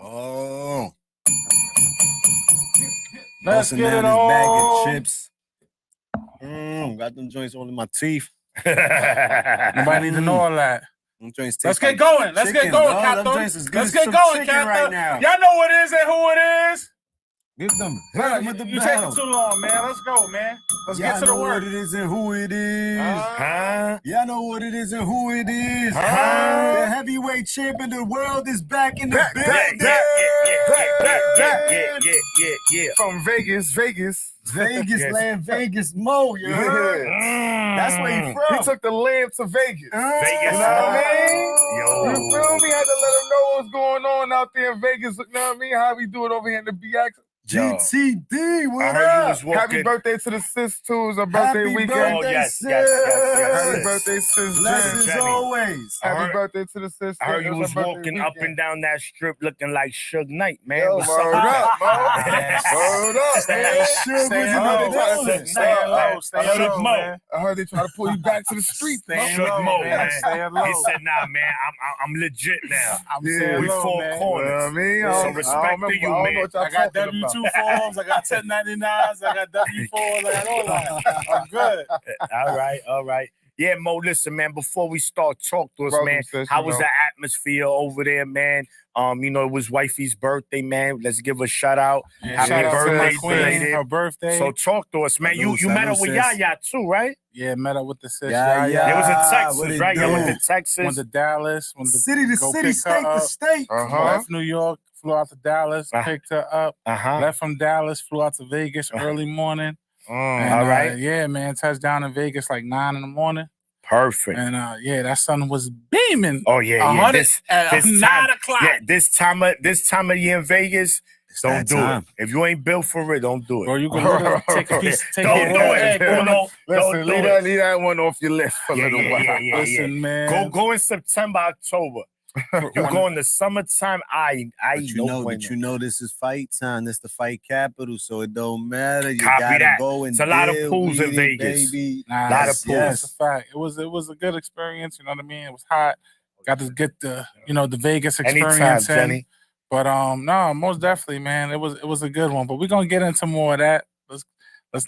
Oh. Let's Busting get down it this bag on. of chips. Got them joints all in my teeth. Nobody need to know all that. Them joints Let's taste get like going. Let's chicken, get going, dog. Captain. Them joints is good Let's as get some going, chicken Captain. right now. Y'all know what it is and who it is. Get them. Nah, Hit 'em with the you bell. taking too long, man. Let's go, man. Let's Y'all get to the know work. what it is and who it is. Huh? Y'all know what it is and who it is. Huh? The heavyweight champion of the world is back in the building. Yeah. From Vegas. Vegas Yes. land, Vegas Mo, you heard? That's where he from. He took the lamb to Vegas. Vegas. You know what I mean? Yo. You feel me? Had to let him know what's going on out there in Vegas. You know what I mean? How we do it over here in the BX. GTD, what I heard you up? was walking. Happy birthday to the sis too. It was her birthday Happy weekend. birthday, yes. Happy birthday, sis. Blessings Jenny. always. I Happy heard- birthday to the sis. I heard It you her was birthday walking up weekend. and down that strip looking like Suge Knight, man. Yo, What's word up with up, that? Mo. Word up, man. Suge was in low, the building. Stay low, Suge Mo. I heard they try to pull you back to the street, Suge Mo, man. He said, nah, man, I'm legit now. We full You know what I corners. mean? So respect to you, man. I got W2 forms, I got 1099s, I got W4s, I got all that. I'm good. All right. Yeah, Mo, listen, man, before we start, talk to us, Welcome, man. sis, How you was know. the atmosphere over there, man? It was wifey's birthday, man. Let's give a shout out. Shout Happy out to my birthday, queen, belated. her birthday. So talk to us, man. Salute, You met her salute, with sis. Yaya too, right? Yeah, met up with the sis. Yeah. It was in what Texas, it right? do? You went to Texas. Went to Dallas. Went to City to go city, pick her state to up. state. Left New York, flew out to Dallas, picked her up. Uh-huh. Left from Dallas, flew out to Vegas early morning. And, all right. yeah, man, touched down in Vegas like 9 in the morning. Perfect. And yeah, that sun was beaming. Oh yeah. 100 This at time, 9 o'clock. Yeah, this time of year in Vegas, don't that do time. it. If you ain't built for it, don't do it. Bro, you can literally take a piece. Take Don't a do it. Don't Listen, do leave it. that one off your list for a little while. Listen, man. Go in September, October. You're going to summertime. I But you know this is fight time. This the fight capital, so it don't matter. You Copy gotta that. go and It's a lot of deal pools in with it, Vegas. baby. Nah, lot of that's pools. a fact. It was a good experience. You know what I mean? It was hot. Got to get the the Vegas experience Anytime, in. Jenny. But no, most definitely, man. It was a good one. But we're gonna get into more of that.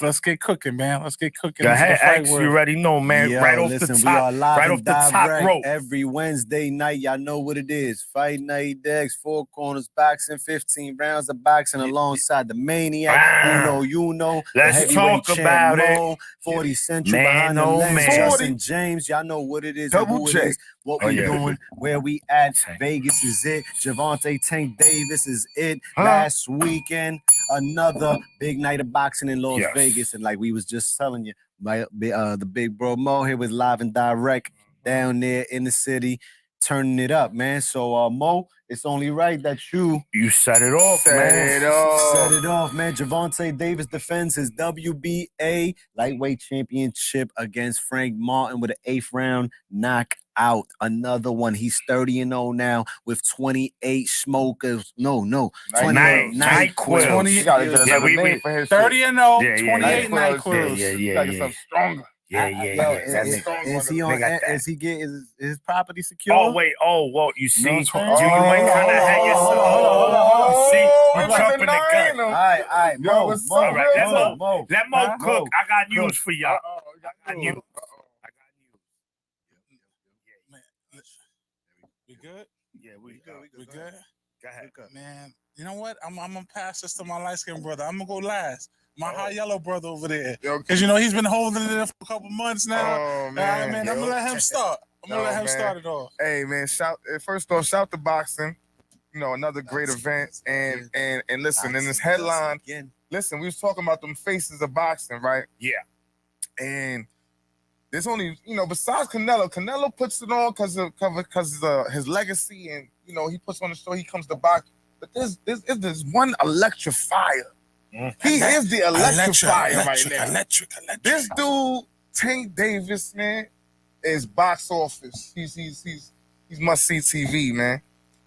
Let's get cooking, man. Let's get cooking. Go into the ahead, fight X. world. You already know, man. Yo, right off listen, the we are top, live right and off the top direct rope. every Wednesday night. Y'all know what it is. Fight Night Dex, 4 corners, boxing, 15 rounds of boxing alongside the Maniac. You know. Let's the heavyweight talk champ about it. Mo, 40 Central Man, behind the oh, lens. man. Justin James, y'all know what it is. Double and who J. it is. What we doing, where we at. Vegas is it. Javante Tank Davis is it. Last weekend, another big night of boxing in Las Vegas. And like we was just telling you, the big bro Mo here was live and direct down there in the city, turning it up, man. So Mo, it's only right that you set it off, man. Set it off, man. Javante Davis defends his WBA lightweight championship against Frank Martin with an 8th round knockout. Another one. He's 30-0 now with 28 smokers. No. 28 Night quills. 20. Yeah, we 30-0, 28 night quills. Gotta get something stronger. Is he on? Is he getting his property secure? Oh wait, you see, you ain't kind of hold had yourself. on. See, you jumping the gun. All right, Mo. All right, Mo. let Mo cook. I got news for y'all. I got news. We good? Yeah, we good. We good? Go ahead. Man, you know what? I'm gonna pass this to my light skinned brother. I'm gonna go last. My high yellow brother over there. Because he's been holding it in for a couple months now. Oh, man. I'm gonna let him start. Start it off. Hey, man, first off, shout to boxing. Another great event. And listen, in this headline, listen, we was talking about them faces of boxing, right? Yeah. And there's only, besides Canelo puts it on because of his legacy, and he puts on the show, he comes to box. But there's one electrifier. He is the electrifier right now. Electric. This dude, Tank Davis, man, is box office. He's must see TV, man.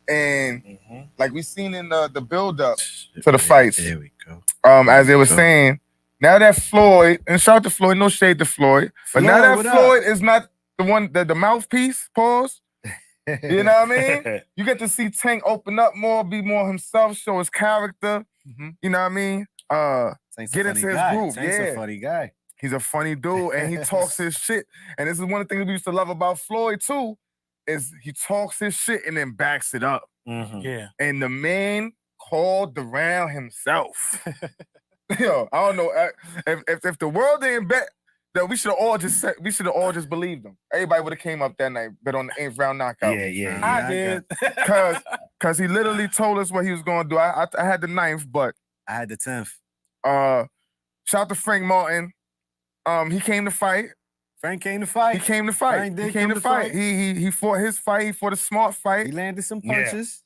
And like we seen in the build up to the fights. There we go. As they were saying, now that Floyd, and shout out to Floyd, no shade to Floyd, but now that Floyd is not the one, the mouthpiece, pause, You know what I mean? You get to see Tank open up more, be more himself, show his character. You know what I mean? Tank's Get a into funny his guy. groove, Tank's yeah. a funny guy. He's a funny dude, and he talks his shit. And this is one of the things we used to love about Floyd, too, is he talks his shit and then backs it up. Yeah. And the man called the round himself. Yo, I don't know. If the world didn't bet that we should have all just believed him. Everybody would have came up that night, bet on the 8th round knockout. Yeah. I did. Cause he literally told us what he was gonna do. I had the 9th, but I had the 10th. shout out to Frank Martin. He came to fight. Frank came to fight. He came to fight. Frank did He came come to fight. He fought his fight. He fought a smart fight. He landed some Yeah. punches.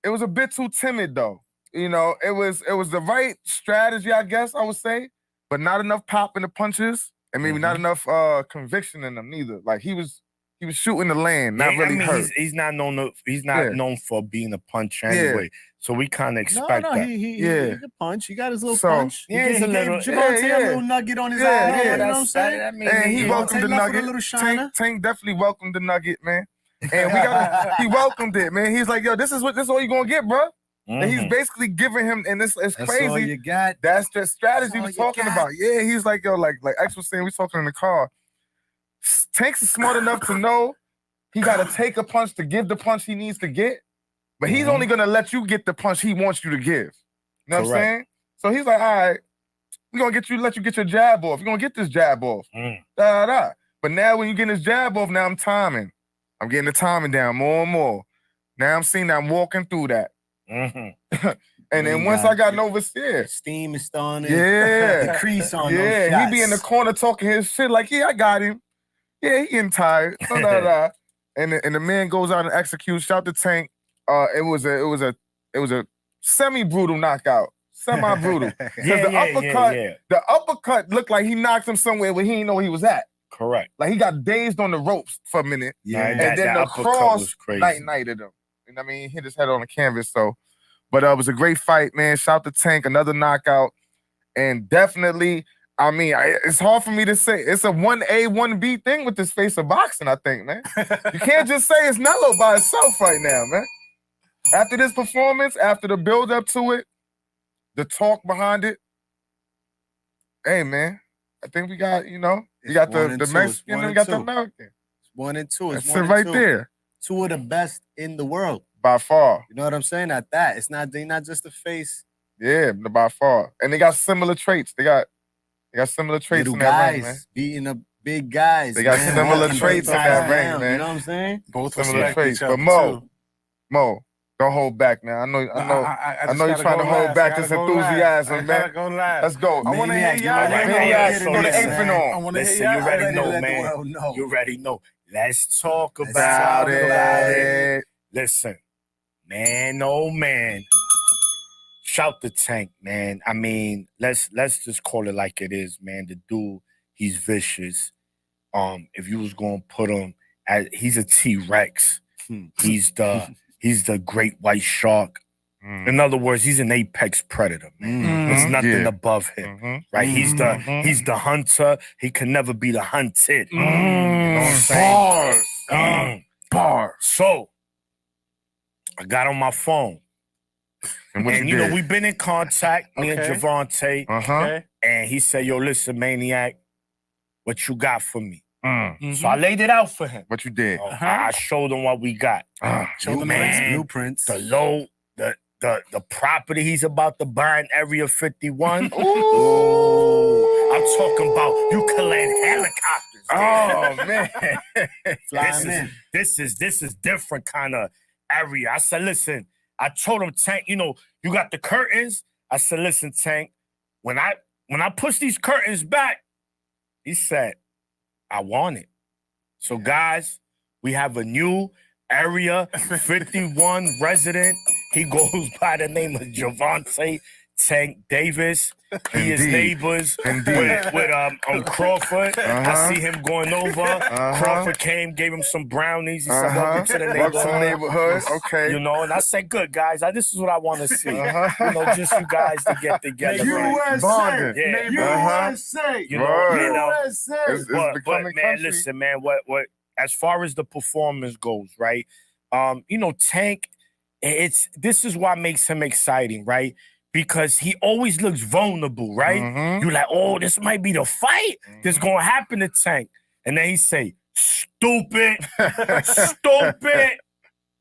It was a bit too timid though. You know, it was the right strategy, I guess I would say, but not enough pop in the punches, and maybe not enough conviction in them neither. Like he was shooting the land, not really hurt. He's not known for being a puncher anyway. So we kind of expect No, that. he can punch. He got his little So, punch. yeah, he's he a gave little- Javante yeah. a little nugget on his Yeah, eye. yeah, You know what I'm that's- saying? I mean, And he yeah. welcomed the Take nothing for the nugget. little shiner. Tank definitely welcomed the nugget, man. And he welcomed it, man. He's like, yo, this is all you gonna get, bro. And he's basically giving him, and it's That's all crazy. you got. That's the strategy That's all we're you talking got. about. Yeah, he's like, yo, like X was saying, we talking in the car. Tank's is smart enough to know he gotta take a punch to give the punch he needs to get, but he's only gonna let you get the punch he wants you to give. You know what I'm Correct. saying? So he's like, all right, we're gonna let you get your jab off. You're gonna get this jab off. Da. But now when you get this jab off, now I'm timing. I'm getting the timing down more and more. Now I'm seeing that I'm walking through that. And then You once got I got it. oversteer, Steam is starting. yeah. The crease on those Yeah, he be in the shots. corner talking his shit like, yeah, I got him. Yeah, he getting tired. Da. And the man goes out and executes. Shout to Tank. It was a semi-brutal knockout. Semi-brutal. The uppercut looked like he knocked him somewhere where he didn't know he was at. Correct. Like he got dazed on the ropes for a minute. Yeah. And that then the uppercut cross was crazy. night-nighted him. And I mean, he hit his head on the canvas. So, but it was a great fight, man. Shout to Tank, another knockout. And definitely, I mean, it's hard for me to say. It's a 1A, 1B thing with this face of boxing, I think, man. You can't just say it's Nello by itself right now, man. After this performance, after the build-up to it, the talk behind it, hey, man, I think we got, we got the Mexican and we got the American. 1 and 2. It's That's 1 it and right 2. there, 2 of the best in the world. by far. You know what I'm saying? At that, it's not. They not just a face. Yeah, by far. And they got similar traits. They got similar traits Little in that guys ring, man. beating up big guys. They got man. similar Walking traits in guys that ring, down, man. You know what I'm saying? Both Similar respect traits. each other, But too. Mo, don't hold back, man. I know you're trying to hold back this enthusiasm, man. Go last. Let's go. I want to hear Maniac, y'all. you already Maniac, know throw the this, apron man. on. I want to hear Listen, y'all. you already Let know, the man. world know. You already know. Let's talk Let's about talk it. Listen, man, oh man. Shout the Tank, man. I mean, let's just call it like it is, man. The dude, he's vicious. If you was gonna put him he's a T-Rex. He's the great white shark. In other words, he's an apex predator, man. There's nothing above him. Right? He's the hunter. He can never be the hunted. You know what I'm saying? Bars. So I got on my phone. And you know, we've been in contact, me and Javante. Okay. And he said, yo, listen, Maniac, what you got for me? Mm-hmm. So I laid it out for him. What you did? I showed him what we got. Show them the Blueprints. The low, the property he's about to buy in Area 51. Ooh. I'm talking about you can land helicopters. Oh man. Flying This is different kind of area. I said, listen, I told him, Tank, you got the curtains. I said, listen, Tank, when I push these curtains back, he said, I want it. So guys, we have a new Area 51 resident. He goes by the name of Javante Tank Davis. He is neighbors with Crawford. I see him going over. Crawford came, gave him some brownies. He said, welcome to the neighborhood. Okay. And I said, good, guys. This is what I want to see. Just you guys to get together. Bonding. Yeah. USA. USA. It's But becoming man, country. listen, man, what as far as the performance goes, right? You know, Tank, this is what makes him exciting, right? Because he always looks vulnerable, right? Mhm. You're like, oh, this might be the fight that's gonna happen to Tank. And then he say, stupid, stupid.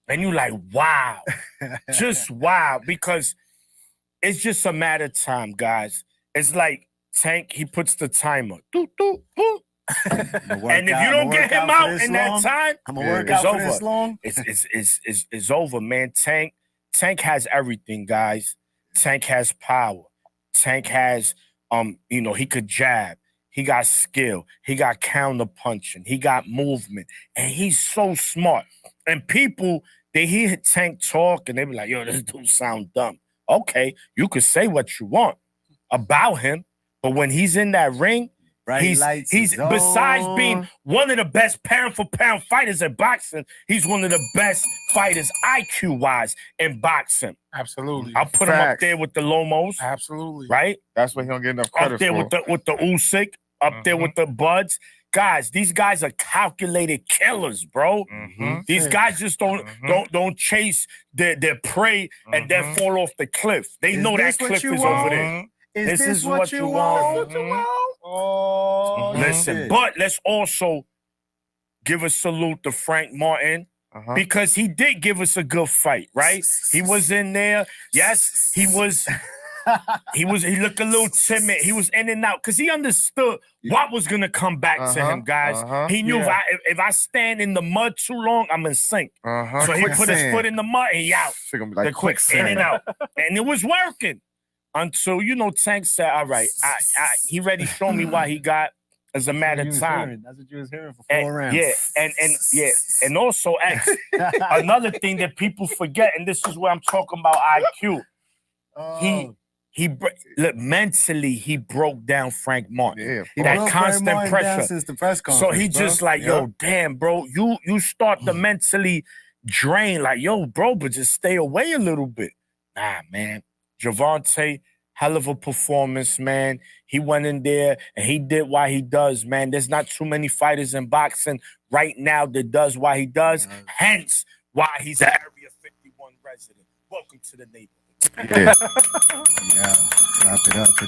And you like, wow, just wow. Because it's just a matter of time, guys. It's like Tank, he puts the timer. Doo, doo, doo. And if you don't get him out in that time, I'm gonna work it's out for over. this long. It's over, man. Tank has everything, guys. Tank has power. Tank has you know, he could jab. He got skill. He got counter punching. He got movement. And he's so smart. And people, they hear Tank talk and they be like, yo, this dude sound dumb. Okay, you could say what you want about him, but when he's in that ring, he's besides being one of the best pound for pound fighters in boxing, he's one of the best fighters IQ-wise in boxing. Absolutely. I'll put him up there with the Lomos. Absolutely. Right? That's what he don't get enough credit up there for. with the Usyk, up there with the Buds. Guys, these guys are calculated killers, bro. These guys just don't chase their prey and then fall off the cliff. They know that cliff is over there. Is this what you want? Oh, listen, shit. but let's also give a salute to Frank Martin because he did give us a good fight, right? He was in there. Yes, he was. He looked a little timid. He was in and out because he understood what was gonna come back to him, guys. He knew if I stand in the mud too long, I'm gonna sink. So he put his foot in the mud and he out. Like the quick in and out, and it was working until you know Tank said, "All right, he ready to show me what he got." As a matter of time. That's what you was hearing for 4 rounds. Yeah, and also X. Another thing that people forget, and this is where I'm talking about IQ. Look, mentally, he broke down Frank Martin. Yeah, that constant pressure. Since the press conference, so he just like, yo, damn, bro, you start to mentally drain, like, yo, bro, but just stay away a little bit. Nah, man. Gervonta, hell of a performance, man. He went in there and he did what he does, man. There's not too many fighters in boxing right now that does what he does. Hence, why he's an Area 51 resident. Welcome to the neighborhood. Yeah, clap it up for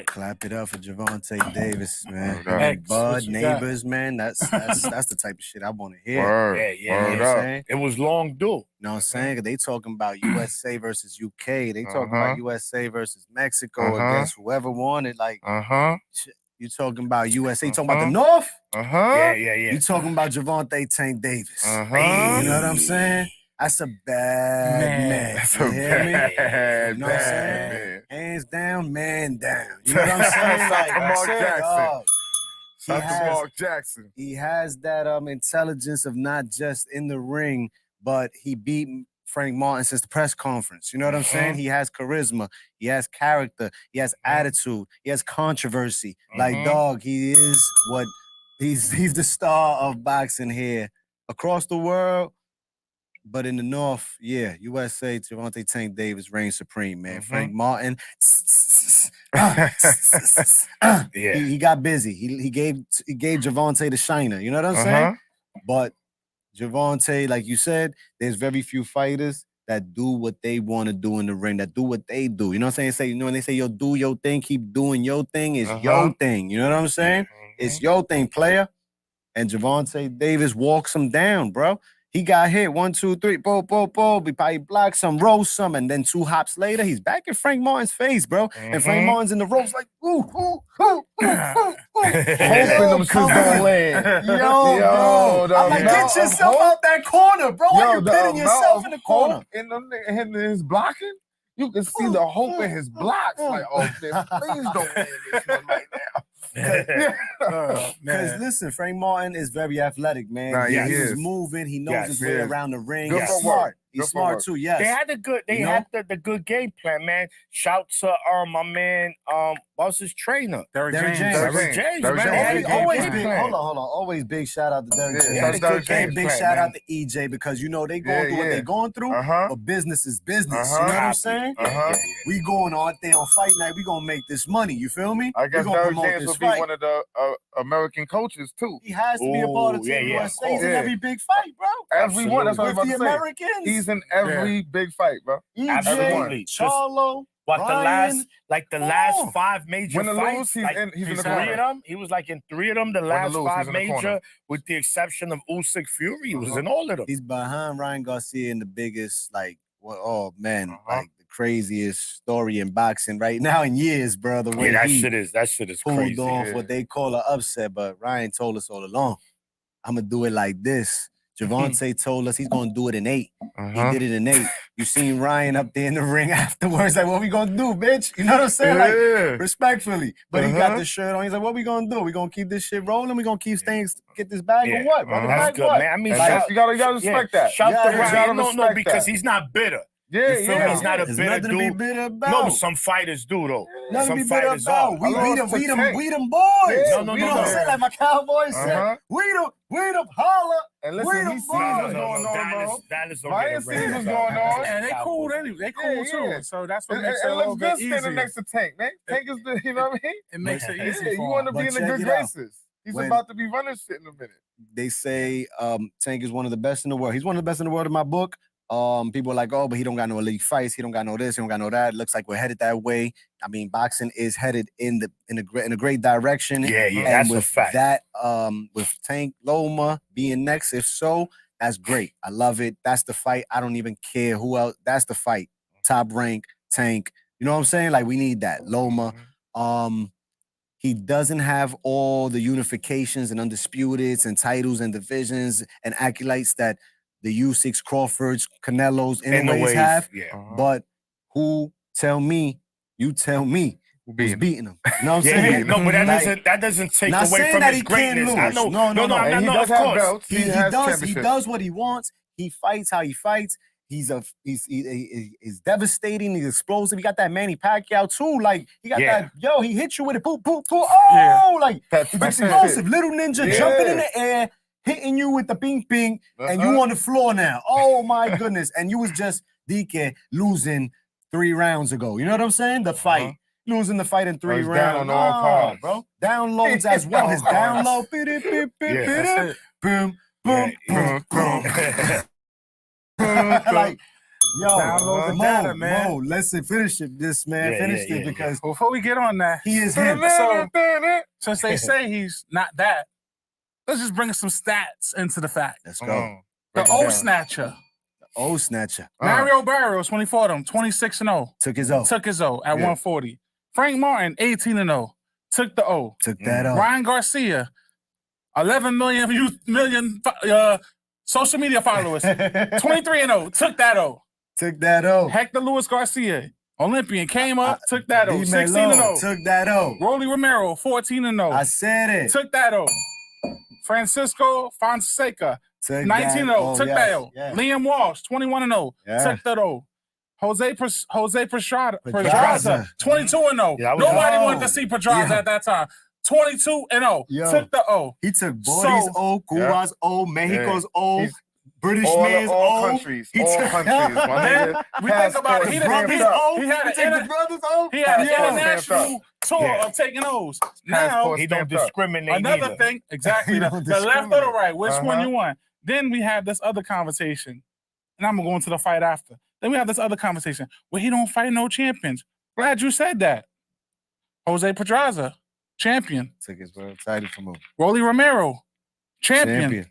clap it up for Gervonta Davis, man. Hey, Bud, neighbors, man. That's the type of shit I want to hear. Word. You know what I'm saying? It was long due. You know what I'm saying? They talking about USA versus UK. They talking about USA versus Mexico against whoever wanted. Like, you talking about USA? You talking about the North? Yeah. You talking about Gervonta Tank Davis? You know what I'm saying? That's a bad man. That's You a hear me? bad You know what I'm saying? man. Hands down, man down. You know what I'm saying? Shout to Mark Jackson. Shout to Mark Jackson. He has that intelligence of not just in the ring, but he beat Frank Martin since the press conference. You know what I'm saying? He has charisma. He has character. He has attitude. He has controversy. Like, dog, he is what he's the star of boxing here across the world. But in the North, yeah, USA, Gervonta Tank Davis reigns supreme, man. Frank Martin, he got busy. He gave Gervonta the shiner. You know what I'm saying? But Gervonta, like you said, there's very few fighters that do what they want to do in the ring, that do what they do. You know what I'm saying? When they say, yo, do your thing, keep doing your thing, it's your thing. You know what I'm saying? It's your thing, player. And Gervonta Davis walks him down, bro. He got hit 1, 2, 3, He probably blocked some, roast some, and then 2 hops later, he's back in Frank Martin's face, bro. And Frank Martin's in the ropes like, hoping them shits don't land. Yo, bro. I'm like, get yourself out that corner, bro. Why you pitting yourself in the corner? In his blocking, you can see the hope in his blocks. Like, oh, man, please don't land this one right now. Because listen, Frank Martin is very athletic, man. Nah, he is was moving. He knows his way around the ring. Good He's footwork. smart. He's Good smart footwork. too. Yes. They had the good. They You had the good game plan, man. Shout to my man. What's his trainer? Derrick Derrick James. James. Derrick James, Derrick man. James. They had a Always- good always game big. plan. Hold on. Always big shout out to Derrick Yeah, James. They had a Derrick good James And game big plan, shout man. out to EJ because you know they going Yeah, through what yeah. they going through. Uh-huh. But business is business. Uh-huh. You know what I'm saying? Uh-huh. We going out there on fight night. We gonna make this money. You feel me? I guess we gonna Derrick promote James this will be fight. one of the American coaches too. He has to be a part of Ooh, Team yeah, USA. He's in yeah. every big fight, bro. Every one. That's what I With was the about to say. Americans. He's in every big fight, bro. EJ, Absolutely. Charlo, But the Ryan. last 5 major Win or fights, lose, like, he's in the three corner. of them. He was like in 3 of them. The or last lose, 5 he's in the corner. major, with the exception of Usyk Fury, he was in all of them. He's behind Ryan Garcia in the biggest, like, oh man, Uh-huh. like the craziest story in boxing right now in years, bro. The way Yeah, that he shit is pulled crazy. off yeah. what they call an upset, but Ryan told us all along, I'm gonna do it like this. Javante told us he's gonna do it in 8. Uh-huh. He did it in 8. You seen Ryan up there in the ring afterwards, like, what we gonna do, bitch? You know what I'm saying? Like, Yeah. respectfully. But he got Uh-huh. the shirt on. He's like, what we gonna do? We gonna keep this shit rolling? We gonna keep staying, get this bag or Yeah. what, brother? Uh-huh. That's Bag good, what? man. I mean, And Like, that's, you gotta respect that. Shout Yeah, to you Ryan. gotta No, respect because that. he's not bitter. Yeah, You feel me? yeah. He's not a There's bitter nothing to be dude. bitter about. No, but some fighters do though. Nothing Some to be bitter fighters about. are. We lost to Tank. them boys. Yeah, No, you know what I'm no. saying? Like my Cowboys Uh-huh. said, we them, holla. And Wait listen, a he sees minute. what's going on, bro. Dallas don't Ryan get a sees ring. what's going on. And they cool anyway. They cool Yeah, too. yeah. So that's what It, makes it it a little looks bit good standing easier. next to Tank, man. Tank is the, you know what I mean? It makes it Yeah, easy you for want to him. be But in the check good it out. graces. He's When- about to be running shit in a minute. They say Tank is one of the best in the world. He's one of the best in the world in my book. People are like, oh, but he don't got no elite fights. He don't got no this. He don't got no that. Looks like we're headed that way. I mean, boxing is headed in a great direction. Yeah, yeah, And that's a with fact. that, with Tank Loma being next, if so, that's great. I love it. That's the fight. I don't even care who else. That's the fight. Top rank, Tank. You know what I'm saying? Like, we need that. Loma. He doesn't have all the unifications and undisputeds and titles and divisions and accolades that the U6 Crawfords, Canelos, in the ways have. Yeah. Uh-huh. But you tell me who's beating him. You know what I'm Yeah, saying? no, but Like, that doesn't take not away saying from that his he can't greatness. I lose. know, No. And he no, does of have course. belts. he has does championships. what he wants. He fights how he fights. He's devastating. He's explosive. He got that Manny Pacquiao too. Like, he got Yeah. that. He hit you with it. Boop, boop, boop. Oh, like That's he's it. explosive. Little ninja Yeah. jumping in the air, hitting you with the ping ping, and you Uh-huh. on the floor now. Oh my goodness! And you was just DK losing 3 rounds ago. You know what I'm saying? The fight. Losing the fight in 3 he's rounds. down on all Nah, cards. bro. Downloads as well. His All cards. download. Yeah, That's it. Boom, Yeah, boom, boom, boom. Like, yo, Download the Mo, data, man. Mo, listen, finish it, this man. Yeah, Finish yeah, it yeah, because Before we get on that, he is him. So- since they say he's not that, let's just bring some stats into the fact. Let's Come go. on. The Break it O down. snatcher, Oh, snatcher. Mario Barrios, when he fought him, 26-0. Took his O. Took his O at Yeah. 140. Frank Martin, 18-0. Took the O. Took that O. Ryan Garcia, 11 million social media followers, 23-0. Took that O. Took that O. Hector Luis Garcia, Olympian, came up, took that O. D. 16-0. Mello took that O. Rolly Romero, 14-0. I said it. Took that O. Francisco Fonseca, Took 19-0. that O. Took Yes, that O. yes. Liam Walsh, 21-0. Yeah. Took that O. Jose Pedraza, Pedraza. 22-0. Yeah, I was- Nobody Oh. wanted to see Pedraza Yeah. at that time. 22-0. Yo. Took the O. He took Bodie's So- O, Cuba's O, Mexico's O, He's- British All, man's all O. countries. He All took- countries. My Man, nigga. we think about it. He Passport done- Brothers stamped up. O. He had He an took the inter- brothers O. He had an Yeah. international tour Yeah. of taking O's. Now, Passport He don't stamped up. discriminate another either. thing, exactly, He the, don't the left or the discriminate. right, which one Uh-huh. you want. Then we have this other conversation, and I'm going to go into the fight after. Then we have this other conversation where he don't fight no champions. Glad you said that. Jose Pedraza, champion. Took his world title from him. Rolly Romero, champion.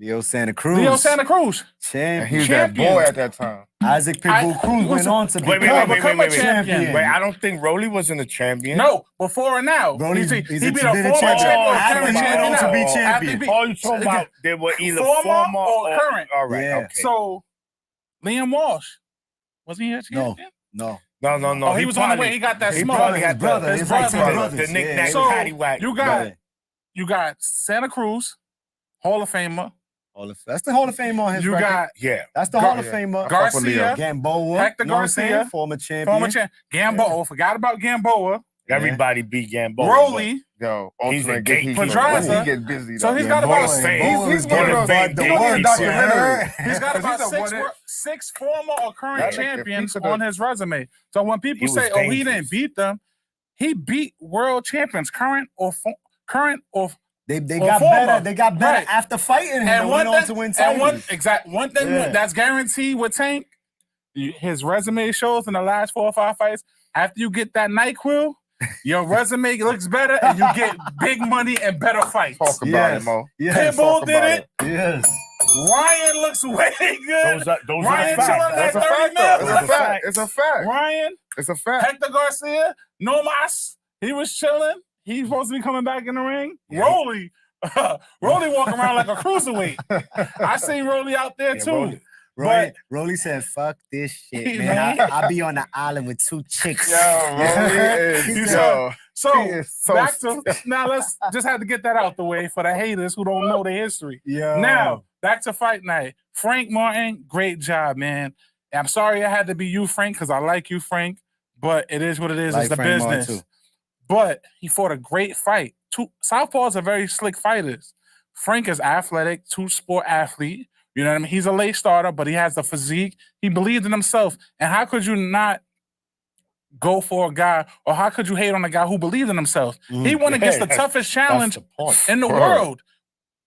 Leo Santa Cruz. Leo Santa Cruz, And Champion. he was that Champion. boy at that time. Isaac Pitbull Cruz went listen, on to Wait, become wait, wait, wait, champion. Wait, I don't think Rolly wasn't a champion. no, before and now. Rolly's- he he's be a- the been a former champion. champion or After current he went champion on to now. be After champion. he be- Oh, you talking about they were either former or current. All right, Yeah. okay. So, Liam Walsh, wasn't he a No. champion? No. No. Oh, he was on the way. He got that he smoke. probably had His brother. his It's like brother. two brothers. The nickname Yeah. So, Patty Whack. you got Santa Cruz, Hall of Famer, That's the Hall of Fame on his You record. got Yeah. That's the Gar- Hall of Famer. Garcia, Gamboa. Hector you know what I'm saying? Garcia, Former champion. former champ, Gamboa. Forgot about Gamboa. Everybody beat Gamboa. Rolly. Yo, He's the Ultimate gatekeeper. Pedraza. He get busy. So though. he's Yeah, got boy. about He's one of those. big He need a documentary. He's got about He's a what six former or current That nigga, champions if he on his resume. So when people He was say, "Oh, he dangerous. didn't beat them," he beat world champions, current or They Or got former. better. They got better Right. after fighting him. and And one went on thing, to win and titles. one thing Yeah. that's guaranteed with Tank, his resume shows in the last 4 or 5 fights. After you get that NyQuil, your resume looks better, and you get big money and better fights. Talk about it, Mo. Yes. Pitbull talk did about it. Yes. Ryan looks way good. Those Ryan are chilling facts. That's a 30 fact. mil. Though. It's That's a a fact. fact. It's a fact. Ryan, It's a fact. Hector Garcia, Nomas, he was chilling. He's supposed to be coming back in the ring. Yeah. Rolly, Rolly walking around like a cruiserweight. I seen Rolly out there Yeah, too. Rolly. Rolly said, "Fuck this shit, Man. man. I'll be on the island with 2 chicks." Yo, Rolly is, He yo. So, He is so back to now. Let's just have to get that out the way for the haters who don't know the history. Yo. Now, back to fight night. Frank Martin, great job, man. I'm sorry I had to be you, Frank, because I like you, Frank. But it is what it is. Like It's the Frank Martin, business. too. But he fought a great fight. Southpaws are very slick fighters. Frank is athletic, 2-sport athlete. You know what I mean? He's a late starter, but he has the physique. He believed in himself. And how could you not go for a guy, or how could you hate on a guy who believed in himself? He went against the Yeah, toughest That's challenge the point. in the Word. world.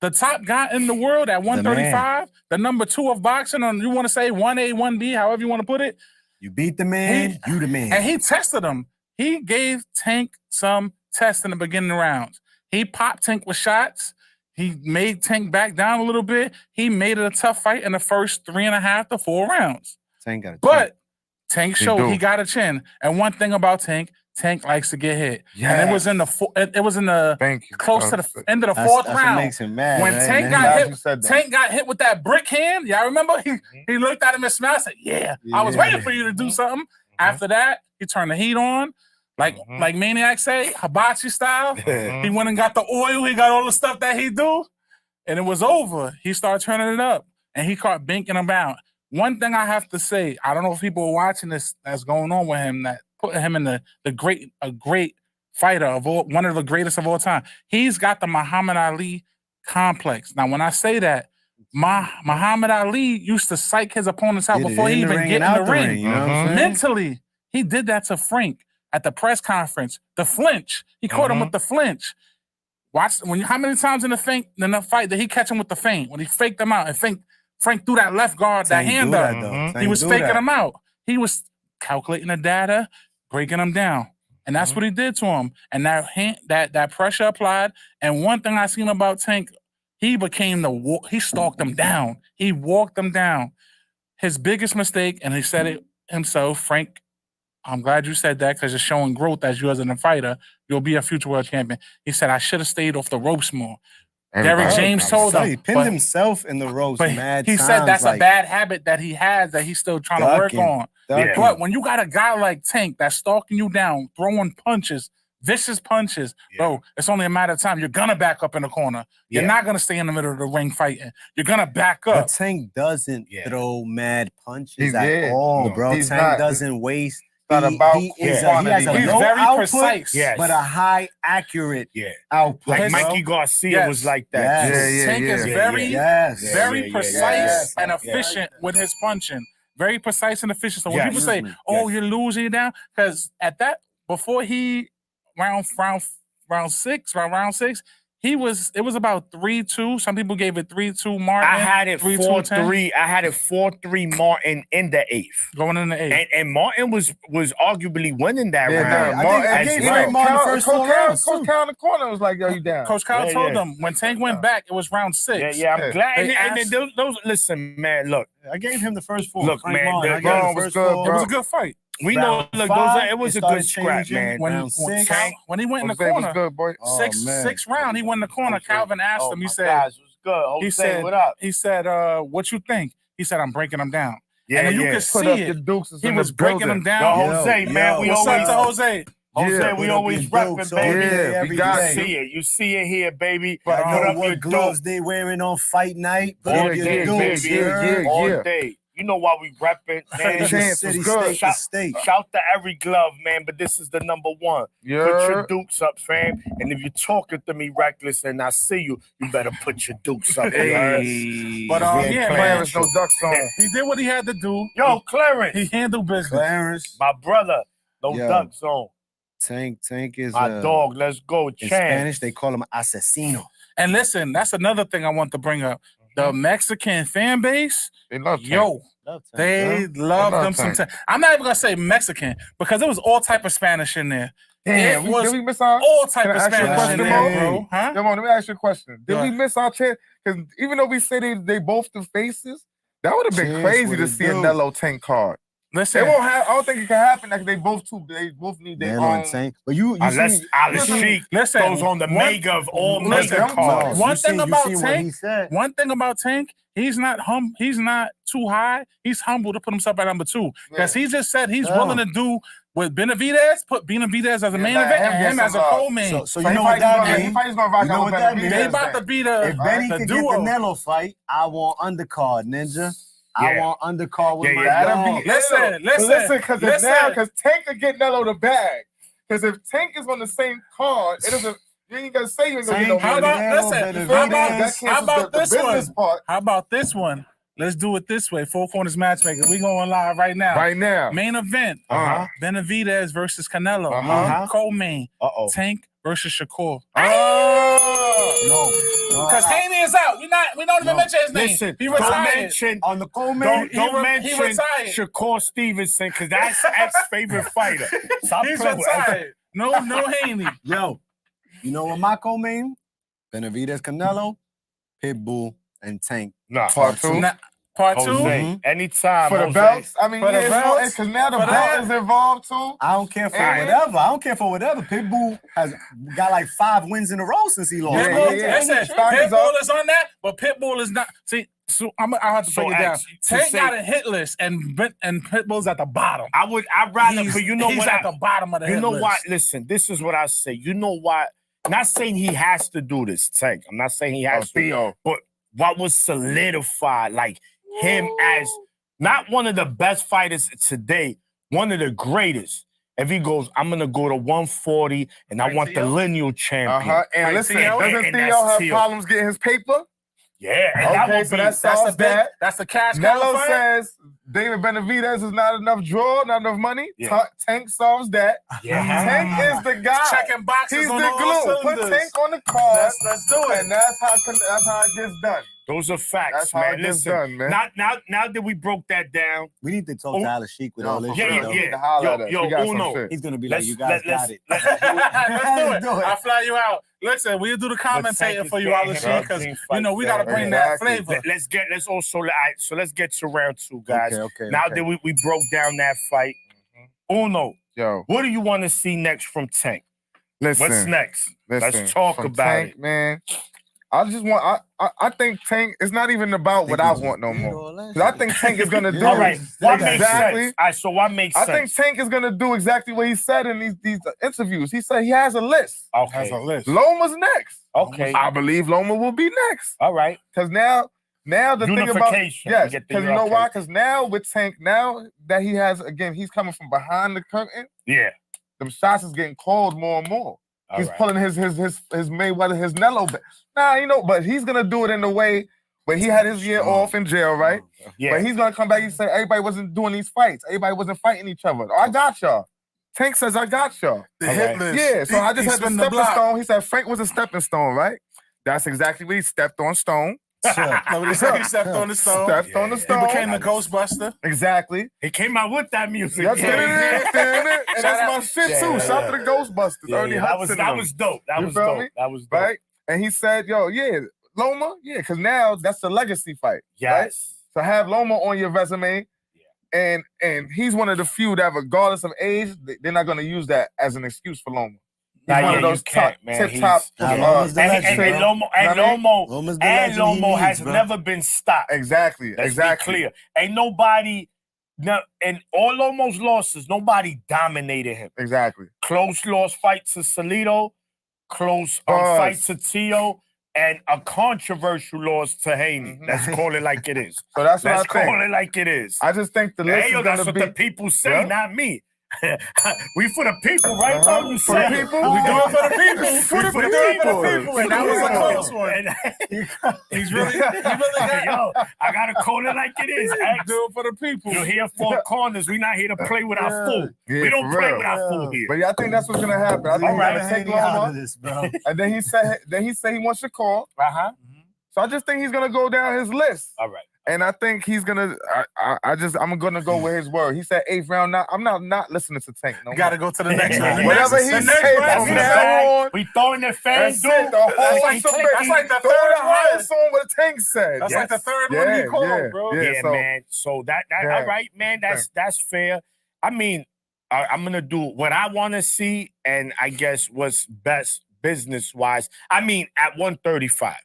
The top guy in the world at 135, the number 2 of boxing, on you want to say 1A, 1B, however you want to put it. You beat the man, you the man. And he tested him. He gave Tank some tests in the beginning rounds. He popped Tank with shots. He made Tank back down a little bit. He made it a tough fight in the first 3.5 to 4 rounds. Tank got a But Tank He showed do. he got a chin. And one thing about Tank likes to get hit. And it was in the it was in the Thank you. close to the end of the That's 4th what round. makes him mad. When right? Tank Man. got Glad hit, you said that. Tank got hit with that brick hand. Y'all remember? He looked at him and smiled. Said, "Yeah, I was Yeah. waiting for you to do something." After that, he turned the heat on, like Maniac say, hibachi style. He went and got the oil. He got all the stuff that he do, and it was over. He started turning it up, and he caught banking him out. One thing I have to say, I don't know if people are watching this that's going on with him that put him in a great fighter of all, one of the greatest of all time. He's got the Muhammad Ali complex. Now, when I say that, Muhammad Ali used to psych his opponents out Did it before he in the even ring get and in out the ring. You know what I'm saying? Mentally, he did that to Frank at the press conference. The flinch. He caught him with the flinch. Watch how many times in the fight did he catch him with the feint when he faked him out and Frank threw that left guard, that Tank hand do up. that, though. He Tank was do faking that. him out. He was calculating the data, breaking him down. And that's what he did to him. And that pressure applied. And one thing I seen about Tank, he became he stalked him down. He walked him down. His biggest mistake, and he said it himself, Frank, I'm glad you said that because it's showing growth as you as a fighter. You'll be a future world champion. He said, I should have stayed off the ropes more. Derrick James told him. He pinned himself in the ropes, But mad he said times, that's like, a bad habit that he has that he's still trying to work ducking, on. ducking. But when you got a guy like Tank that's stalking you down, throwing punches, vicious punches, bro, it's only a matter of time. You're going to back up in the corner. You're not going to stay in the middle of the ring fighting. You're going to back up. But Tank doesn't throw mad punches at did. all, No, bro. he's Tank not. doesn't waste. Not about he has quantity. a He's low very output, precise. Yes. but a high accurate output. Like His- Mikey Garcia Yes. was like that. Yes. Tank is very, Yes. very yeah, precise yeah. and efficient with his punching. Very precise and efficient. So when Yes. people say, "Oh, you're losing it down," because at that before he round six, it was about 3-2. Some people gave it 3-2 Martin. I had it 3-2 4-3. I had it 4-3 Martin in the 8th. going in the 8th. And Martin was arguably winning that Yeah, round. I think as it gave well. Frank Martin the first 4 rounds, Coach too. Cal in the corner was like, yo, you down. Coach Kyle Yeah, told yeah. them when Tank went back, it was round 6. Yeah, I'm Yeah. glad. They And asked- those listen, man, look, I gave him the first 4. Look, Frank man, Martin, the I gave him round the was first good, 4. It was a good fight. we know, Round look, 5, it was it a good started scrap, changing. man. When, Round when 6. Cal- when he went in the Jose was corner, good, boy. Oh, man. sixth round, he went in the corner. Calvin asked him. He said, guys, was good. Jose, he said, what up? He said, what you think? He said, I'm breaking him down. Yeah, and then you yeah. could Put see up it. your dukes He in was the breaking building. him down. Yo, Jose, man, we What's always up to Jose? Jose, Yeah. we Put up always your dukes repping, all baby. day, Yeah, we every got day. See it. You see it here, baby. But Put I know up your what gloves dope they wearing on fight night. Put all up your day, dukes, baby. you heard? All day. You know why we repping, man. Chance City, was good. state to state. Shout to every glove, man. But this is the number one. Put your dukes up, fam. And if you're talking to me reckless and I see you, you better put your dukes up. You heard? Hey. But, We yeah, ain't man. Clarence, no ducks on. He did what he had to do. Yo, Clarence, He handled business. Clarence, my brother, no Yo. ducks on. Tank is My dog, let's go. in Chance. Spanish they call him asesino. And listen, that's another thing I want to bring up. The Mexican fan base, They love Tank. yo, Love Tank, they huh? love love them Tank. sometimes. I'm not even gonna say Mexican because there was all type of Spanish in there. Damn, It was did we miss our? all type Can I of ask you a Spanish in question, there, Mo? bro. Huh? Come on, let me ask you a question. Did Yeah. we miss our chance? Because even though we say they both the faces, that would have been Chance crazy with to a see a dude. Nello Tank card. They Listen, won't have. I don't think it can happen. Like they both need their Nello own. and Tank. But you Unless see, Alice listen, Sheik listen, goes on the one- mega of all listen, mega cards. one you thing you about what Tank- he said. one thing about Tank, he's not too high. He's humble to put himself at number 2 because he just said he's Yeah. willing to do with Benavidez, put Benavidez as a main let event him and get him as a some love. co-main. So he you know what probably that gonna- means? He probably gonna rock You know out what with that Benavidez means? They about to then. be the If Benny the can duo. get the Nello fight, I want undercard, Ninja. I Yeah. want undercard with Yeah, my yeah. That'd dog. be Listen, ill. listen, because listen. now because Tank could get Nello the bag. Because if Tank is on the same card, it doesn't. You ain't gonna say you ain't gonna get no Tank, How money. about Nello, listen? Benavidez. How about That this? cancels How about the this business one? part How about this one? Let's do it this way. Four Corners Matchmaker. We going live right now. right now. Main event. Uh-huh. Benavidez versus Canelo. Uh-huh. Co-main. Uh-oh. Tank versus Shakur. Oh, Because Haney is out. We don't even mention his name. Listen, He don't retired. mention On the co-main, don't he mention retired. Shakur Stevenson because that's ex-favorite fighter. Stop He's playing with retired. No Haney. yo, you know what my co-main? Benavidez, Canelo, Pitbull, and Tank. Nah, Part two. Now, part two. Jose, Mhm. anytime for the Jose. belts. I mean, For the yeah, belts? because now the For belt that? is involved too. I don't care for And- whatever. I don't care for whatever. Pitbull has got like 5 wins in a row since he lost. Yeah, Pitbull, yeah. listen, Stockings Pitbull up. is on that, but Pitbull is not. See, so I'll have to So break it down. to Tank say- got a hit list, and Pitbull's at the bottom. I'd rather, but you know he's what? at the bottom of the You hit know list. what? Listen, this is what I say. You know what? Not saying he has to do this, Tank. I'm not saying he has to. Theo. But what was solidified, like him as not one of the best fighters today, one of the greatest. If he goes, I'm gonna go to 140, and I Right, want the Theo? lineal champion. And Right, listen, Theo? doesn't And Theo that's have Theo. problems getting his paper? Yeah, and that Okay, would so be that's That's the solves big. that. That's the cash cow Nello fight. says David Benavidez is not enough draw, not enough money. Yeah. Tank solves that. yeah. Tank is the guy. Checking boxes He's the on all glue. Put cylinders. Tank on the card, Let's do it. and that's how it gets done. Those are facts, That's how man. it gets Listen, done, man. now that we broke that down, We need to talk to Alice Sheik with Yo, all this for yeah, shit. real, though. you yeah. need to holler at us. Yo, We got some Uno. shit. He's gonna be like, let's you guys got it. Let's do it. Do it. I'll fly you out. Listen, we'll do the commentating for you, Tank is Ali getting because him you know we got to fight bring back. that flavor. let's also all right, so let's get to round 2, guys. Okay. Now that we broke down that fight, Uno, Yo, what do you want to see next from Tank? listen. What's next? Listen, Let's talk from about Tank, it. man. I just want. I think Tank. It's not even about what I want no more. 'Cause I think Tank is gonna do. All right, what makes exactly. sense? All right, so what makes I sense? think Tank is gonna do exactly what he said in these interviews. He said he has a list. Okay, list. Loma's next. okay, I believe Loma will be next. all right. Because now the thing about Unification. yes, We get the because you know why? okay. Because now with Tank, now that he has again, he's coming from behind the curtain. Yeah, Them shots is getting called more and more. all He's right. pulling his Mayweather, his Nello back. Nah, you know, but he's gonna do it in the way where he had his year off in jail, right? Yeah, But he's gonna come back and say everybody wasn't doing these fights, everybody wasn't fighting each other. Oh, I got y'all. Tank says I got y'all. The All hit right. list. Yeah, so I just had the spin stepping block. stone. He said Frank was a stepping stone, right? That's exactly what he stepped on stone. Nobody said he stepped on the stone. Stepped on the Yeah. He stone. became the Ghostbuster. Exactly. he came out with that music. Yep, Yeah. and that's my out. shit too. Yeah, Shout yeah. to the Ghostbusters. Yeah, Ernie yeah, Hudson. that and was dope. That You was feel dope. me? That was them, dope. right. And he said, "Yo, yeah, Loma, yeah, because now that's the legacy fight. Right? Yes. So have Loma on your resume, and he's one of the few that, regardless of age, they're not going to use that as an excuse for Loma. He's Nah, one yeah, of those you can't, top, man. tip top. Nah, Yeah. Loma's the legend, And bro. Lomo, and You know what I mean? Lomo, Loma's the and legend he Lomo needs, has bro. never been stopped. Exactly. Let's exactly. be clear. Ain't nobody No, and all almost losses, nobody dominated him. Exactly. Close loss fight to Salido, close Buzz. fight to Tio, and a controversial loss to Haney. Mhm. Let's call it like it is. So that's what Let's I think. call it like it is. I just think the list Hey, yo, is that's gonna what be. the people say, Yeah. not me. We for the people, right? Uh-huh. Bro? You For the said people. We We do it for the people. We For the for the people. people. And that was a Yeah. close one. And- He's really got Yo, I gotta call it like it is. X. do it for the people. You're here for corners. We're not here to play with our fool. Yeah, We don't for play real. with our fool here. But yeah, I think that's what's gonna happen. I think All he's right, gonna take Haney out of Loma, this, bro. and then he said he wants Shakur. Uh-huh. So I just think he's gonna go down his list. All right. And I think he's gonna. I'm gonna go with his word. He said 8th round. Now I'm not listening to Tank. No You got to more. go to the next one. The Whatever next, he the says next from round, now on. We throwing the fans, That's dude. it. The whole That's like submission. that's like the Throw third the one. highest on what Tank said. That's Yes. like the third one he called, bro. Yeah, Yeah, so- man. So that Yeah. all right, man. That's fair. I mean, I'm gonna do what I want to see, and I guess what's best business wise. I mean, at 135,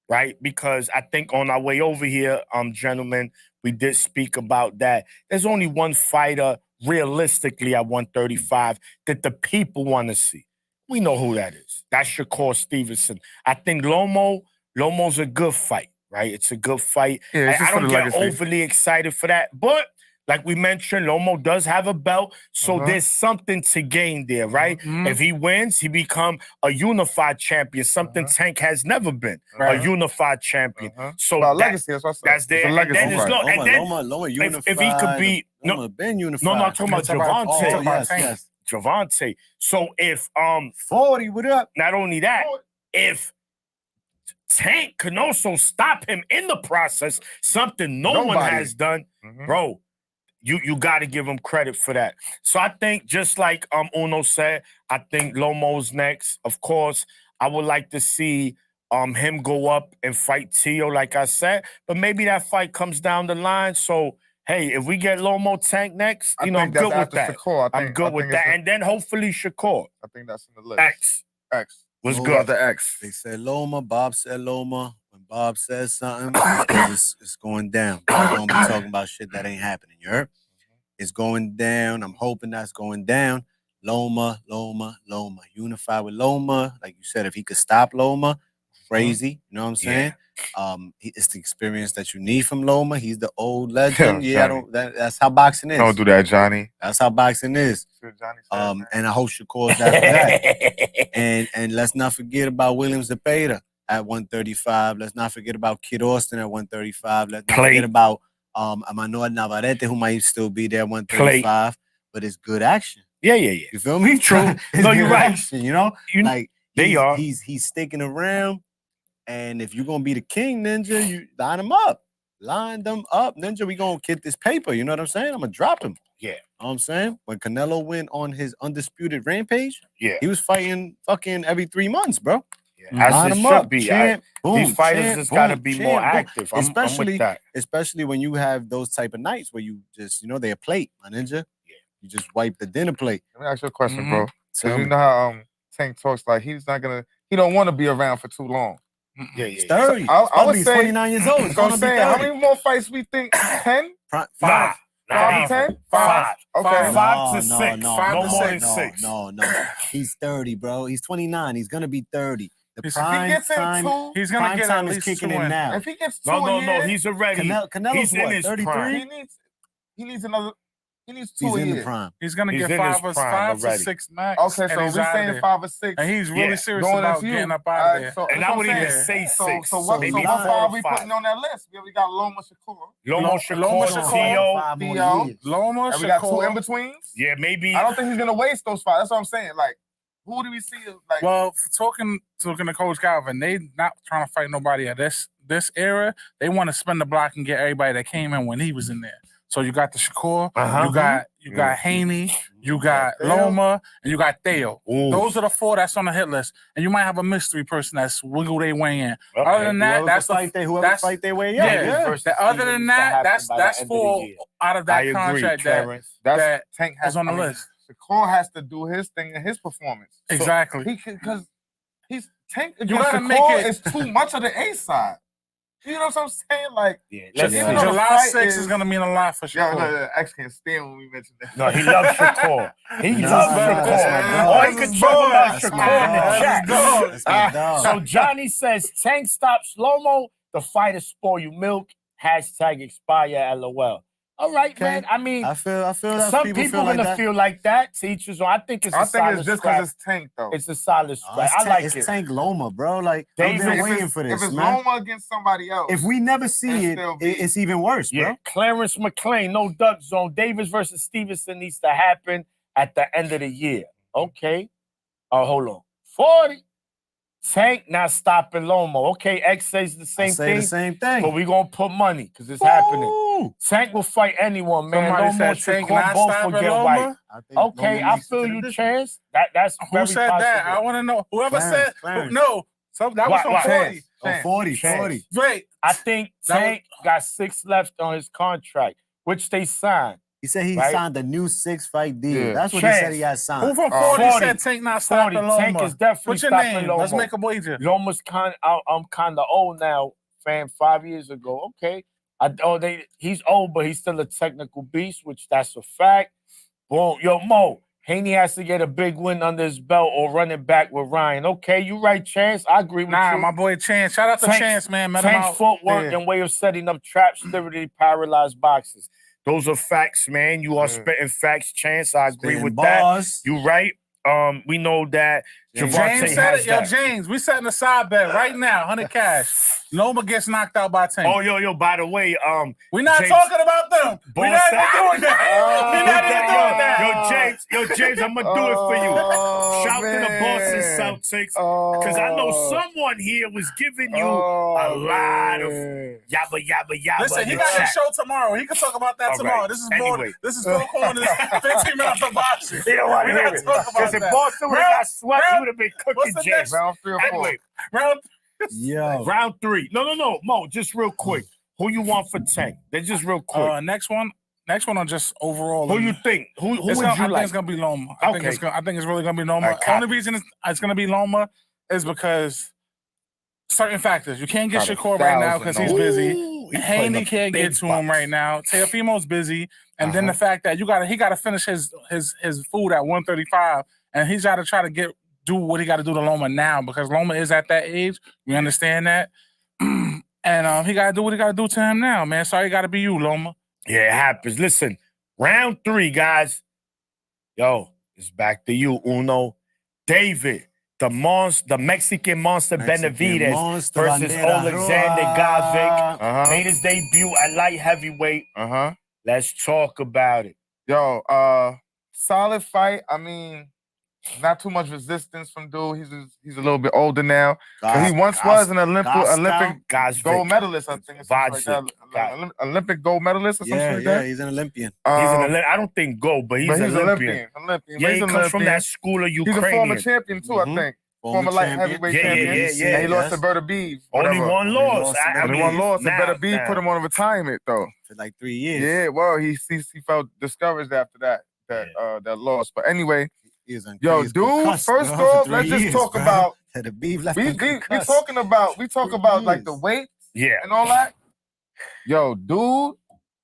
right? Because I think on our way over here, gentlemen, we did speak about that. There's only one fighter realistically at 135 that the people want to see. We know who that is. That's Shakur Stevenson. I think Lomo's a good fight, right? It's a good fight. Yeah, it's I just for don't the get legacy. overly excited for that. But like we mentioned, Lomo does have a belt, so there's something to gain there, right? Mhm. If he wins, he become a unified champion, something Tank has never been, Right. a unified champion. So Well, that- legacy. That's what I said. that's there. It's a And legacy then it's fight. no- and then Loma if unified. he could be- no- Loma been unified. no, I'm talking about Talk about- Javante. Oh, yes, Tank. yes. Javante. So if 40, what up? not only that, if Tank can also stop him in the process, something no one Nobody. has done, Mhm. bro. You got to give him credit for that. So I think, just like Uno said, I think Lomo's next. Of course, I would like to see him go up and fight Tio, like I said, but maybe that fight comes down the line. So hey, if we get Lomo Tank next, I you know, I'm think that's good with after that. Shakur. I'm good with that, and then hopefully Shakur I think that's in the list. X X. was Oh, good. The X. They said Loma. Bob said Loma. When Bob says something, it's going down. Bob don't be talking about shit that ain't happening. You heard? It's going down. I'm hoping that's going down. Loma. Unify with Loma. Like you said, if he could stop Loma, crazy. You know what I'm saying? It's the experience that you need from Loma. He's the old legend. Yeah, Yeah, I Johnny. don't. That's how boxing is. Don't do that, Johnny. That's how boxing is. Johnny said, And I hope Shakur's after that. And let's not forget about Williams Zepeda at 135. Let's not forget about Kid Austin at 135. Let's not Clay. forget about Manuel Navarrete, who might still be there at 135. But it's good action. Yeah. You feel me? True. It's No, you're good right. action, you know? You- Like they he's, are. He's sticking around. And if you're gonna be the king, Ninja, you line them up. Line them up, Ninja. We gonna get this paper. You know what I'm saying? I'm gonna drop him. Yeah. You know what I'm saying? When Canelo went on his undisputed rampage, Yeah. he was fighting fucking every 3 months, bro. As Line it 'em should up, be. champ, boom, These fighters champ, just got to boom, be champ, more boom. active. I'm Especially- with that. Especially when you have those type of nights where you just, they're a plate, my Ninja. Yeah. You just wipe the dinner plate. Let me ask you a question, Mhm. bro. Tell Because you me. know how Tank talks like he don't want to be around for too long. Yeah. He's 30. I would Probably say- 29 years old. He's So I'm gonna be saying, how 30. many more fights we think? 10? Nah, Five. not to even. 10? Five. Okay. Five. Five to No, six. no, Five no, to no, six. no, Six. No. He's 30, bro. He's 29. He's gonna be 30. The If he prime gets in time, two, He's gonna prime get time at is least kicking 2 in wins. now. If he gets 2 No. He's already. Canelo's he's in what, his 33? prime. he needs another. He needs 2 He's a in the year. prime. He's gonna He's get in his 5 or prime 5 to already. 6 max. Okay, and so he's we're out saying there. 5 or 6. And he's really Yeah. serious Going about as you. getting up out Alright, of there. so And that's I what would I'm even saying. say So six. what maybe five are we 4 or putting on that list? We got Loma Shakur. Lomo Loma Shakur, Shakur. Tio. 5 more Theo. years. Loma, And we got 2 in Shakur. betweens. Yeah, maybe. I don't think he's gonna waste those 5. That's what I'm saying. Like, who do we see? Like, Well, talking to Coach Calvin, they not trying to fight nobody at this era. They want to spin the block and get everybody that came in when he was in there. So you got the Shakur, Uh-huh. you got Haney, you got Theo. Loma, and you got Theo. Ooh. Those are the 4 that's on the hit list. And you might have a mystery person that's wiggle their way in. Okay. Other than that, Whoever that's fight the they fight their way yeah. up. Versus Other Steven than to that, happen that's by the end of the 4 year. out of I that agree, contract that Terrence. that's Tank has is on the I mean, list. Shakur has to do his thing in his performance. Exactly. He because he's Tank You against gotta Shakur make it- is too much of the A side. You know what I'm saying? Like, Yeah, Let's let's see. see. July fight 6th is- is gonna mean a lot for yo, sure. no, X can't stand when we mention that. No, he loves Shakur. He No, loves no, Shakur. that's my dog. All he That's could his talk dog. about That's Shakur my in the dog. chat. That's my dog. So Johnny says, Tank stops Lomo, the fighter spoil you milk. Hashtag expire LOL. All right, Okay. man. I mean, I feel that some people people feel like gonna that. feel like that. Teachers, I think it's I a think solid it's just scrap. because it's Tank, though. It's a solid Oh, scrap. I like it's it. Tank Loma, bro. Like I've David, been if waiting for If this, it's man. Loma against somebody else, If we never see It'll it, still be- it's even worse, bro. Yeah, Clarence McLean, no duck zone. Davis versus Stevenson needs to happen at the end of the year. Okay. Oh, hold on. 40. Tank not stopping Lomo. Okay, X says the I same say thing. the same thing. But we gonna put money because it's happening. Woo! Tank will fight anyone, man. Somebody Lomo said should Tank call not both will stopping get Loma. white. I think Okay, Loma I makes it feel to the you, distance. Chance. That's Who very said that? possible. I want to know. Whoever Clarence, said Clarence. no. So that was What- from what? 40. Oh, 40, Chance. 40. Wait, I think That was- Tank got 6 left on his contract, which they signed. He said he Right? signed a new 6-fight deal. Yeah. That's what he said Chance. he had who signed. from 40 40. said Tank not 40. stopping Loma? Tank is definitely What's your stopping name? Lomo. Let's make a wager. Loma's I'm kind of old now, fam. 5 years ago, okay. He's old, but he's still a technical beast, which that's a fact. Boom, yo, Mo. Haney has to get a big win under his belt or run it back with Ryan. Okay, you right, Chance. I agree with Nah, you. my boy Chance. Shout out to Tank's- Chance, man. Met him Tank's out. footwork Yeah. and way of setting up traps literally paralyzed boxes. Those are facts, man. You are Yeah. spitting facts, Chance. I agree Spitting with bars. that. You right. We know that James Javante James said has it. Yo, that. James, we setting a side bet right now, 100 cash. Loma gets knocked out by Tank. Oh, yo, by the way, We're not James- talking about them. We're not even doing that. We're not even doing that. Yo, James, I'm gonna do it for you. Shout to the Boston Celtics, because I know someone here was giving you a lot of yabba yabba. Listen, in he the got a chat. show tomorrow. He can talk about that All tomorrow. right. This is more. Anyway. This is Phil Corners 15 minutes of boxing. He don't want to We're hear not it. talking about Because if that. Boston would have got swept, he would have been What's cooking the James. next- Round 3 or 4. Anyway, Round Yo. round 3. No, Mo, just real quick. Who you want for Tank? Then just real quick. next one on just overall. Who you think? Who It's would gonna, I you think like? it's gonna be Loma. I think it's really gonna be Loma. All right, copy. Only reason it's gonna be Loma is because certain factors. You can't get Got Shakur right now 1,000 because he's on. busy. Ooh, he Haney playing can't the get big to him bucks. right now. Teofimo's busy, and then the fact that he got to finish his food at 135, and he's got to try to do what he got to do to Loma now because Loma is at that age. We understand that, and he got to do what he got to do to him now, man. Sorry, got to be you, Loma. Yeah, it happens. Listen, round 3, guys. Yo, it's back to you, Uno. David, the Mexican monster Benavidez Monster versus Bandera Alexander Roa. Gavik. Made his debut at light heavyweight. Let's talk about it. Yo, solid fight. I mean, not too much resistance from dude. He's a little bit older now. But he once was an Olympic Gazvik. gold medalist, I think. Or something like Vodzik. that. Olympic gold medalist or something Yeah, like yeah, that. he's an Olympian. I don't think gold, but he's but an Olympian. Olympian. Yeah, But he he's an comes from Olympian. that school of He's a former Ukrainian. champion too, Mhm. I think. Former Former light champion. heavyweight Yeah, champion. yeah. And he lost yes. to Berta Beeve. Only whatever. one loss. lost to I Only mean, one loss. And now- Berta Beeve now. put him on retirement though. For like 3 years. Yeah, well, he felt discouraged after that loss. But anyway, He was on yo, crazy dude, concussed, first bro, for off, 3 let's just years, talk bro. about The beef left we him we concussed. talking about like the years. weight Yeah. and all that. Yo, dude,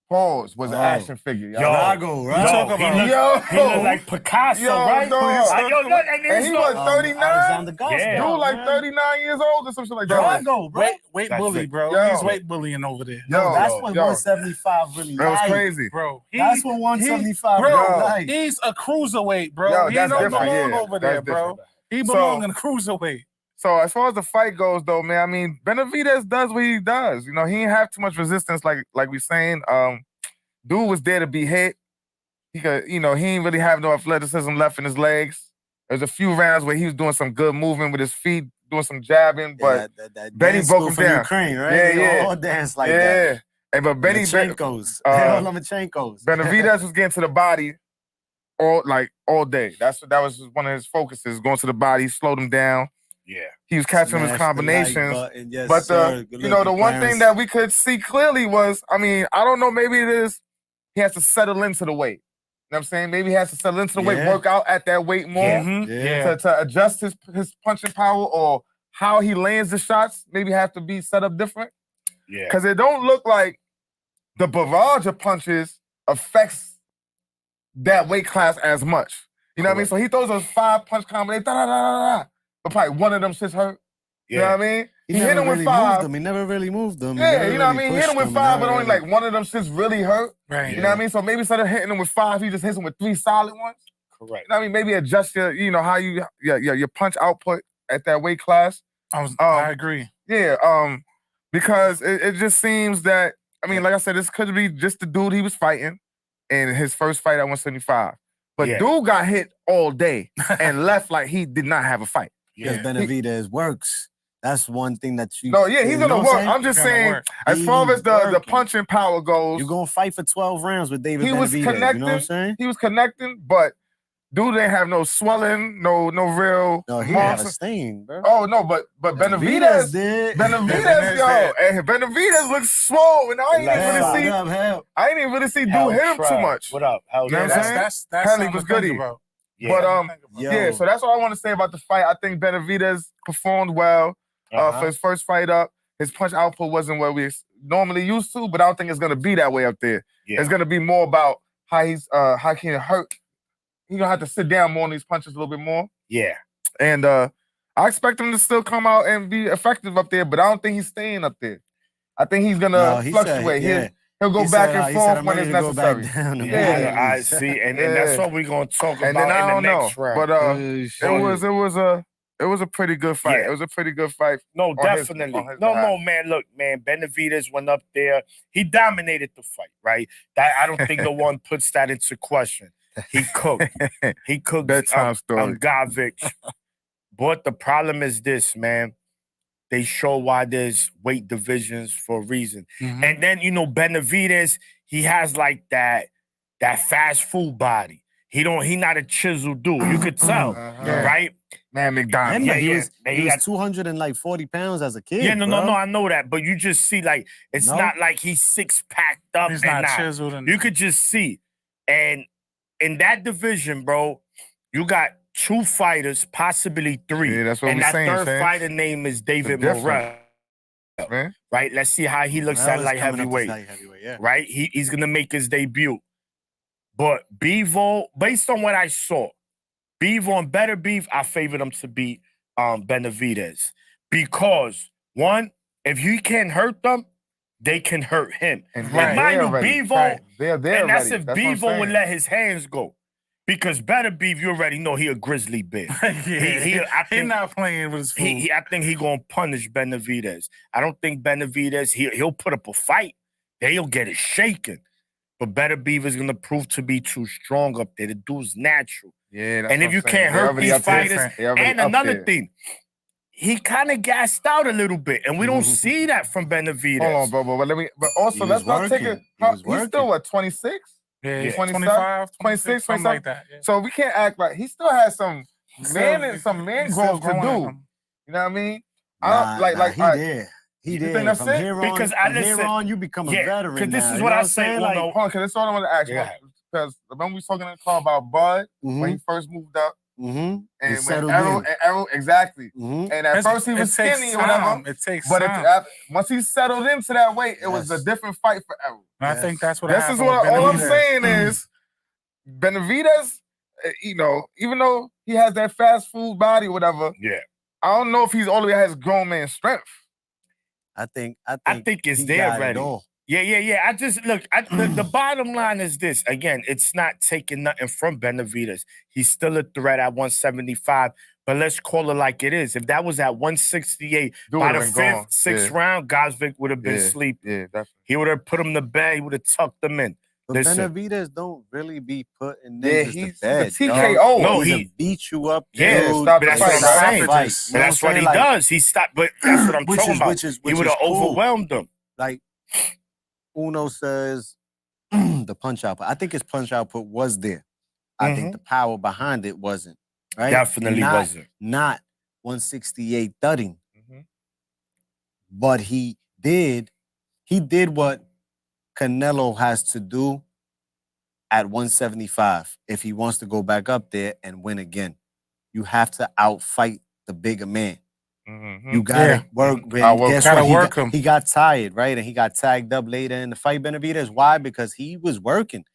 pause was an Oh. action figure. Yo, Yo, Drago, right? talk He about- look, he look like Picasso, Yo, right? dog. Look, and he was 39. Alexander Gosnell, Yeah. Dude, like man. 39 years old or some shit like that. Drago, bro. Weight That's bully, it. bro. Yo. He's weight bullying over there. Yo, That's when yo, 175 really that was lied. crazy. Bro, That's when 175 bro, really Yo. lied. he's a cruiserweight, bro. Yo, he that's don't different. belong Yeah, over there, that's bro. different. He So- belong in a cruiserweight. So as far as the fight goes, though, man, I mean, Benavidez does what he does. You know, he didn't have too much resistance, like we saying. Dude was there to be hit. He could, he didn't really have no athleticism left in his legs. There's a few rounds where he was doing some good movement with his feet, doing some jabbing, but that Benny dance broke school him from down. Ukraine, right? Yeah, They yeah. all dance like yeah. that. And but Lomachenko's. uh, They all Lomachenko's. Benavidez was getting to the body all day. That was one of his focuses, going to the body, slowed him down. Yeah. He was catching his Smash the like combinations. button. Yes, But sir. Good the looking, one thing Clarence. that we could see clearly was, I mean, I don't know, maybe it is he has to settle into the weight. You know what I'm saying? Maybe he has to settle into the weight, Yeah. work out at that weight more Yeah. to adjust his punching power or how he lands the shots. Maybe have to be set up different. Yeah. Because it don't look like the barrage of punches affects that weight class as much. You know what I mean? So he throws those 5-punch combinations, but probably one of them shits hurt. You know what I mean? He hit never him with really 5. moved them. He never really moved them. He Yeah, never you know what I really mean? Hit him with pushed 5, but never only really- like one of them shits really hurt. Right. You know what I mean? So maybe instead of hitting him with 5, he just hits him with 3 solid ones. Correct. You know what I mean? Maybe adjust your, you know, how you your punch output at that weight class. I agree. Yeah, because it just seems that, I mean, like I said, this could be just the dude he was fighting in his first fight at 175. But dude got hit all day and left like he did not have a fight. Because Benavidez works. That's one thing that you. No, yeah, he's gonna work. I'm just saying, as far as the working. punching power goes, You're gonna fight for 12 rounds with David he was Benavidez. connecting. You know what I'm saying? He was connecting, but dude didn't have no swelling, no real. No, he didn't have a stain, bro. Oh no, but Benavidez did. Benavidez, yo, and Benavidez looks swole, and I ain't even really see dude hit him too much. What up? You know what I'm saying? That's Henley was goody. But Yo. so that's all I want to say about the fight. I think Benavidez performed well for his first fight up. His punch output wasn't what we normally used to, but I don't think it's gonna be that way up there. Yeah. It's gonna be more about how he's how can it hurt. He's gonna have to sit down more on these punches a little bit more. Yeah. And I expect him to still come out and be effective up there, but I don't think he's staying up there. I think he's gonna fluctuate. He'll go back and forth when it's necessary. I see, and that's what we're gonna talk about and then I don't in the know, next round. but it was a pretty good fight. Yeah. It was a pretty good fight. No, definitely. No, man. Look, man. Benavidez went up there. He dominated the fight, right? That I don't think no one puts that into question. He cooked. He cooked. Bedtime story. Gavich. But the problem is this, man. They show why there's weight divisions for a reason. Mm-hmm. And then, you know, Benavidez, he has like that fast food body. He not a chiseled dude. You could tell, right? Man, McDonald. He was 240 pounds as a kid. Yeah, no, I know that. But you just see, like, it's not like he's six-packed up. He's not chiseled. You could just see. And in that division, bro, you got 2 fighters, possibly 3. Yeah, that's what and we're saying, third fighter name is David Morrell. Right? Let's see how he looks at light heavyweight. Right? He's going to make his debut. But Bivol, based on what I saw, Bivol and Better Beef, I favored him to beat Benavidez. Because, one, if he can hurt them, they can hurt him. And mind you, Bivol, and that's if Bivol would let his hands go. Because Better Beef, you already know he a grizzly bear. He's not playing with his food. I think he gonna punish Benavidez. I don't think Benavidez, he'll put up a fight. They'll get it shaken. But Better Beef is gonna prove to be too strong up there. The dude's natural. Yeah, and if you can't hurt these fighters, and another thing, he kind of gassed out a little bit, and we don't see that from Benavidez. Hold on, bro. But also let's not take it. He's still what, 26? Yeah, 25, 26, something like that. Yeah. So we can't act like he still has some man growth to do. You know what I mean? He you did. think that's From it? here on, Because from here on, you become a veteran. Because this now, is you what know I say. Like, hold on, because that's all I want to ask you. Because remember we was talking in the car about Bud when he first moved up. And when Errol, exactly. And at first he was skinny or whatever. It takes but time. once he settled into that weight, it was a different fight for Errol. And I think that's what This is what all I'm saying is Benavidez, you know, even though he has that fast food body or whatever, I don't know if he's all the way has grown man strength. I think it's there already. Yeah. I just look. The bottom line is this. Again, it's not taking nothing from Benavidez. He's still a threat at 175. But let's call it like it is. If that was at 168, by the 5th, 6th round, Gosvick would have been sleeping. Yeah, definitely. He would have put him to bed. He would have tucked them in. But Benavidez don't really be put in he's to bed. The TKO. No, he beat you up. Yeah, dude. but that's what I'm saying. But that's what he does. He stopped. But that's what I'm talking about. He would have overwhelmed them. Like Uno says, the punch output. I his punch output was there. I think the power behind it wasn't. Right? Definitely wasn't. Not 168 thudding. But he did what Canelo has to do at 175 if he wants to go back up there and win again. You have to outfight the bigger man. Mhm. You gotta work. Gotta work. Guess Gotta what? work him. He got tired, right? And he got tagged up later in the fight, Benavidez. Why? Because he was working.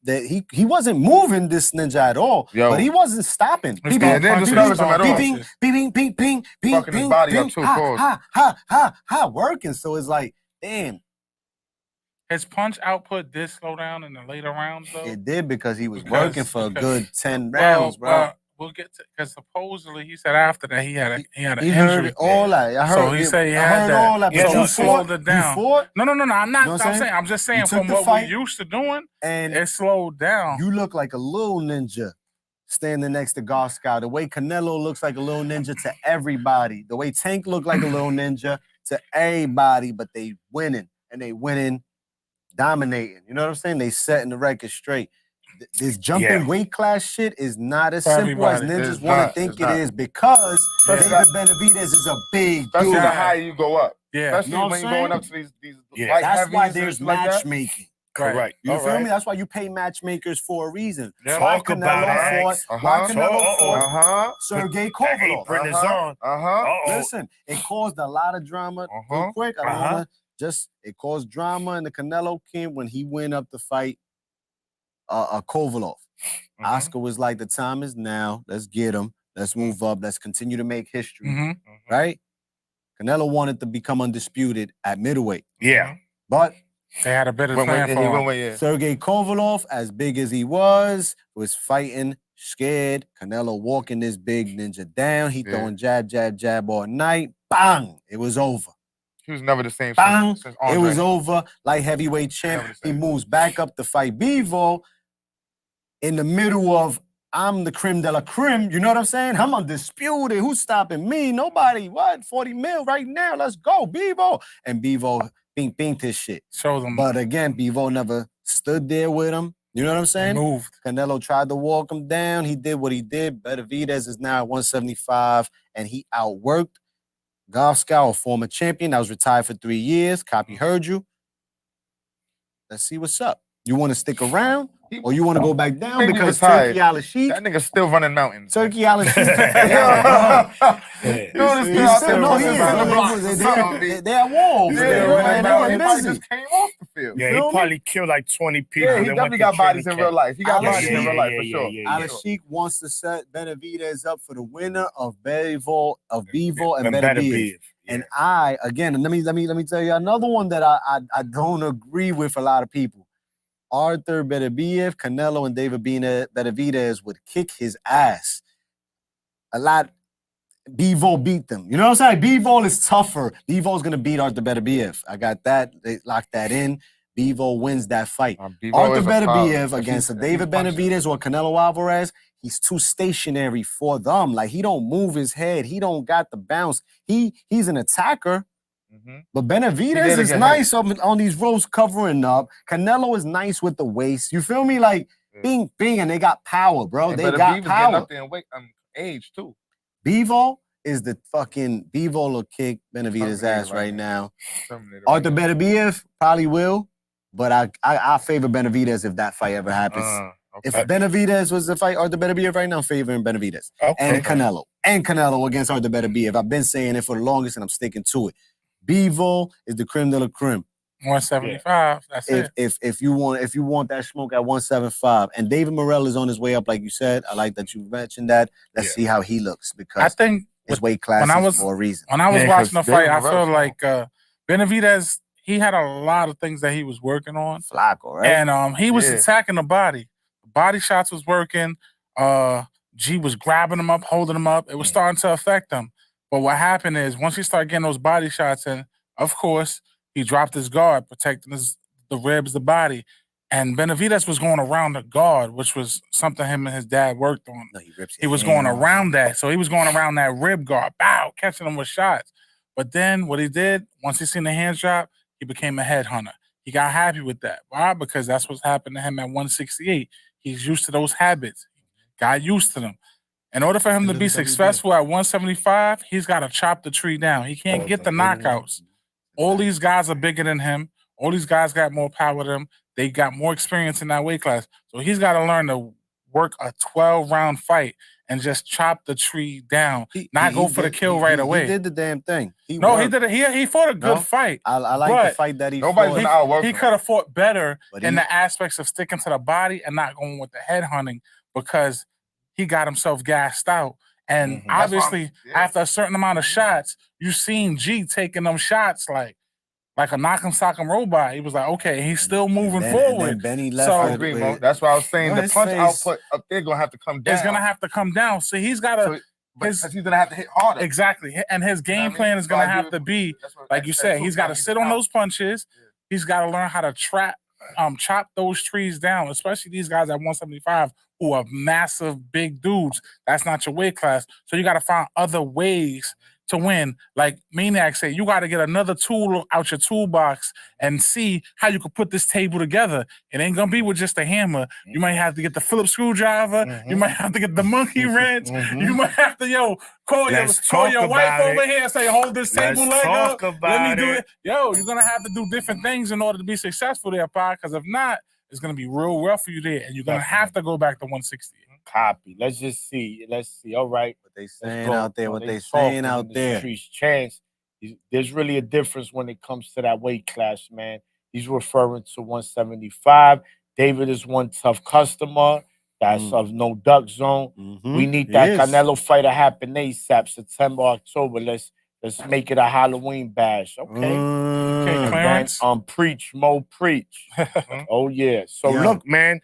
He wasn't moving this ninja at all, Yo. but he wasn't stopping. He's Ping, throwing and then punches, discourage him throwing at all. ping, punches. ping, ping, ping, ping, Fucking his ping, body up ping, too, ha, pause. ha, working. So it's like, damn, His punch output did slow down in the later rounds, though. it did because he was Because- working for a because- good 10 rounds, bro. We'll get to because supposedly he said after that he had an He injury. heard all that. I heard, So he said he I had heard that. all that. Yeah, But so you he slowed fought, it down. You fought, No, I'm not. You know what I'm I'm saying? saying. I'm just saying You took from the what fight, we used to doing, and it slowed down. you look like a little ninja standing next to Goskau. The way Canelo looks like a little ninja to everybody. The way Tank looked like a little ninja to everybody, but they winning. And they winning, dominating. You know what I'm saying? They setting the record straight. This jumping weight class shit is not as For simple as everybody. ninjas It's want to not. think It's it not. is because Yeah. David Benavidez is a big Especially dude. the higher you go up. Yeah, Especially Know what when I'm you're going saying? up to these Yeah. light That's why heavies and there's shit like that. matchmaking. Correct. You All feel right. me? That's why you pay matchmakers for a reason. Yeah. Why Talk about Canelo it, fought? X. Why Uh-huh. Canelo fought Uh-huh. Sergey That Kovalev? apron is Uh-huh. on. Uh-huh. Uh-oh. Listen, it caused a lot of drama. Real quick, I don't Uh-huh. want to just. It caused drama in the Canelo camp when he went up to fight Kovalev. Mhm. Oscar was like, "The time is now. Let's get him. Let's move up. Let's continue to make history." hmm Right? Canelo wanted to become undisputed at middleweight, Yeah. but they had a better When, plan when, for he him. went with, yeah. Sergey Kovalev, as big as he was fighting scared. Canelo walking this big ninja down. He Yeah. throwing jab, jab, jab all night. Bang! It was over. He was never the same Bang! since It Andre. was over. Light heavyweight champ. Never the He same. moves back up to fight Bivol in the middle of I'm the creme de la creme. You know what I'm saying? I'm undisputed. Who's stopping me? Nobody. What? 40 mil right now. Let's go, Bivol. And Bivol bing his shit. Show them. But again, Bivol never stood there with him. You know what I'm They saying? moved. Canelo tried to walk him down. He did what he did. Benavidez is now at 175, and he outworked Goskau, a former champion that was retired for 3 years. Copy heard you. Let's see what's up. You want to stick around, or you want to go back down Maybe because retired. Turkey Al-Sheikh, That nigga's still running mountains. Turkey Al-Sheikh, Yeah. Dude, Yeah. is He's still out still, there no, he running is. around the blocks or They're something. at war. Yeah, They're running mountains. He probably busy. just came off the field. Yeah, feel he me? probably killed like 20 people. Yeah, he then went definitely to got bodies training in real camp. life. He got Yeah, bodies in yeah, real life for sure. Al-Sheikh wants to set Benavidez up for the winner of Bivol and And better Benavidez. be. And I, again, let me tell you another one that I don't agree with a lot of people. Arthur Beterbiev, Canelo, and David Benavidez would kick his ass. A lot. Bivol beat them. You know what I'm saying? Bivol is tougher. Bivol's gonna beat Arthur Beterbiev. I got that. They locked that in. Bivol wins that fight. Arthur Beterbiev against a David Benavidez or Canelo Alvarez, he's too stationary for them. Like he don't move his head. He don't got the bounce. He's an attacker. But Benavidez is nice on these ropes covering up. Canelo is nice with the waist. You feel me? Like bing, bing, and they got power, bro. They got power. Up there in weight, age too. Bivol is the fucking Bivol will kick Benavidez' ass right now. Arthur Beterbiev probably will, but I favor Benavidez if that fight ever happens. If Benavidez was to fight Arthur Beterbiev right now, I'm favoring Benavidez and Canelo against Arthur Beterbiev. I've been saying it for the longest, and I'm sticking to it. Bivol is the creme de la creme. 175. That's it. If you want that smoke at 175, and David Morrell is on his way up, like you said. I like that you mentioned that. Let's see how he looks I because think his weight class is for a reason. when I was Yeah, watching the 'cause fight, David I feel Morrell's like Benavidez, he had a lot of things that he was working on. Flacco, right? And he was Yeah. attacking the body. Body shots was working. G was grabbing him up, holding him up. It was starting to affect him. But what happened is once he started getting those body shots in, of course, he dropped his guard, protecting the ribs, the body. And Benavidez was going around the guard, which was something him and his dad worked on. No, He was going around that. So he was going around that rib guard, bow, catching him with shots. But then what he did, once he seen the hands drop, he became a headhunter. He got happy with that. Why? Because that's what's happened to him at 168. He's used to those habits. Got used to them. In order for him to be successful at 175, he's got to chop the tree down. He can't get the knockouts. All these guys are bigger than him. All these guys got more power than him. They got more experience in that weight class. So he's got to learn to work a 12-round fight and just chop the tree down, not go for the kill right away. He did the damn thing. He worked. did it. He fought a good No? fight. I like the but fight that he nobody's fought. gonna outwork He him. could have fought better But in he- the aspects of sticking to the body and not going with the head hunting because he got himself gassed out. And Mhm. obviously, Yeah. after a certain amount of shots, you seen G taking them shots like a knock'em sock'em robot. He was like, okay, he's still moving And forward. then Benny left. So- I with- agree, with- Mo. That's why I was saying No, the his punch face- output up there gonna have to come down. It's gonna have to come down. So he's got to So, because he's gonna have to hit harder. exactly, and his You know game what I plan mean? is So gonna I have agree to with be That's what- like you that's said. true. He's got to He's sit on out. those punches. Yeah. He's got to learn how to chop those trees down, especially these guys at 175 who are massive, big dudes. That's not your weight class. So you got to find other ways to win. Like Maniac said, you got to get another tool out your toolbox and see how you can put this table together. It ain't gonna be with just a hammer. You might have to get the Phillips screwdriver. You might have to get the monkey wrench. You might have to call Let's your talk wife about over it. here and say, hold this Let's table leg up. talk Let me about do it. it. You're gonna have to do different things in order to be successful there, Pa. Because if not, it's gonna be real rough for you there, and you're gonna have to go back to 160. Copy. Let's just see. Let's see. All right. What they Let's saying go. out there? No, What they talking saying in out the there? streets. Chance. There's really a difference when it comes to that weight class, man. He's referring to 175. David is one tough customer. That's of no duck zone. Mhm. We need He that is. Canelo fight to happen ASAP, September, October. Let's make it a Halloween bash. Okay. Okay, Mm. Clarence. Preach, Mo, preach. Oh yeah. So Yo. look, man.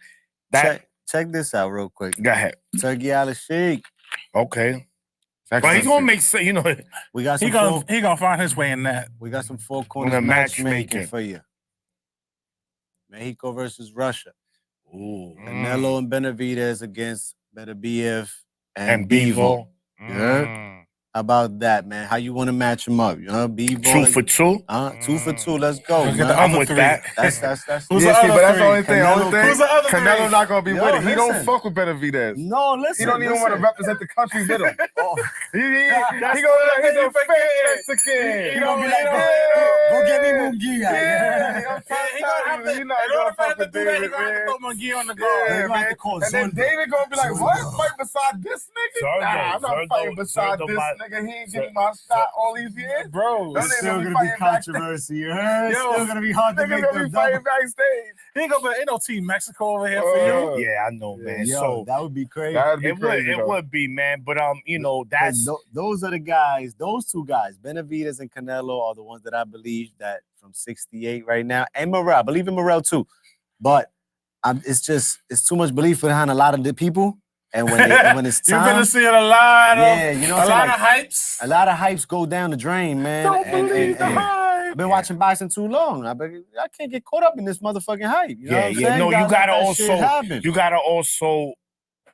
That Check this out real quick. go ahead. Turkey Al Sheikh. Okay. But he's gonna make sense, We got He some gonna find his way in that. we got some four On corners the matchmaking matchmaking. for you. Mexico versus Russia. Ooh. Canelo and Benavidez against Beterbiev And Bivol. Bevo. You heard? How about that, man? How you want to match them up? You know, Bivol. 2 for 2. 2 for 2. Let's go. Look at the man. I'm other with three. that. That's Who's Yeah, the see, other but that's the three? only thing. Canelo- Only thing. Who's the other Canelo three? not gonna be Yo, with it. He don't listen. fuck with Benavidez. No, listen. He don't even want to listen. represent the country with him. Oh, He gonna be like, That's he's the a fake Mexican. Mexican. He gonna be like, go get me Yeah. Munguia. Yeah, Yeah. I'm trying to tell you, you're not in order gonna for him fuck to with do that, he David, gonna have to man. throw Munguia on the Yeah, guard. They're gonna have to man. call And then Zondo. David gonna be like, what? Zondo. Fight beside this nigga? Zondo, Nah, I'm not Zondo, fighting beside Zondo this might- nigga. He ain't giving my shot all these years. Bro, Don't It's they still be gonna be fighting back controversy. You heard? It's Yo, still gonna be hard to Niggas make gonna them be fighting double. backstage. he gonna be ain't no Team Mexico over here for you. Yeah, I know, man. Yo, So that would be crazy. That'd be it crazy. though. would be, man. But that's Those are the guys. Those two guys, Benavidez and Canelo, are the ones that I believe that from 68 right now, and Morrell. I believe in Morrell too, but it's too much belief behind a lot of the people, and when it's You've time, been seeing a lot of yeah, you know, a what I'm lot saying? of hypes. a lot of hypes go down the drain, man. Don't and- believe the and hype. I've been watching boxing too long. I can't get caught up in this motherfucking hype. You know what I'm saying? No, you gotta let that shit happen. also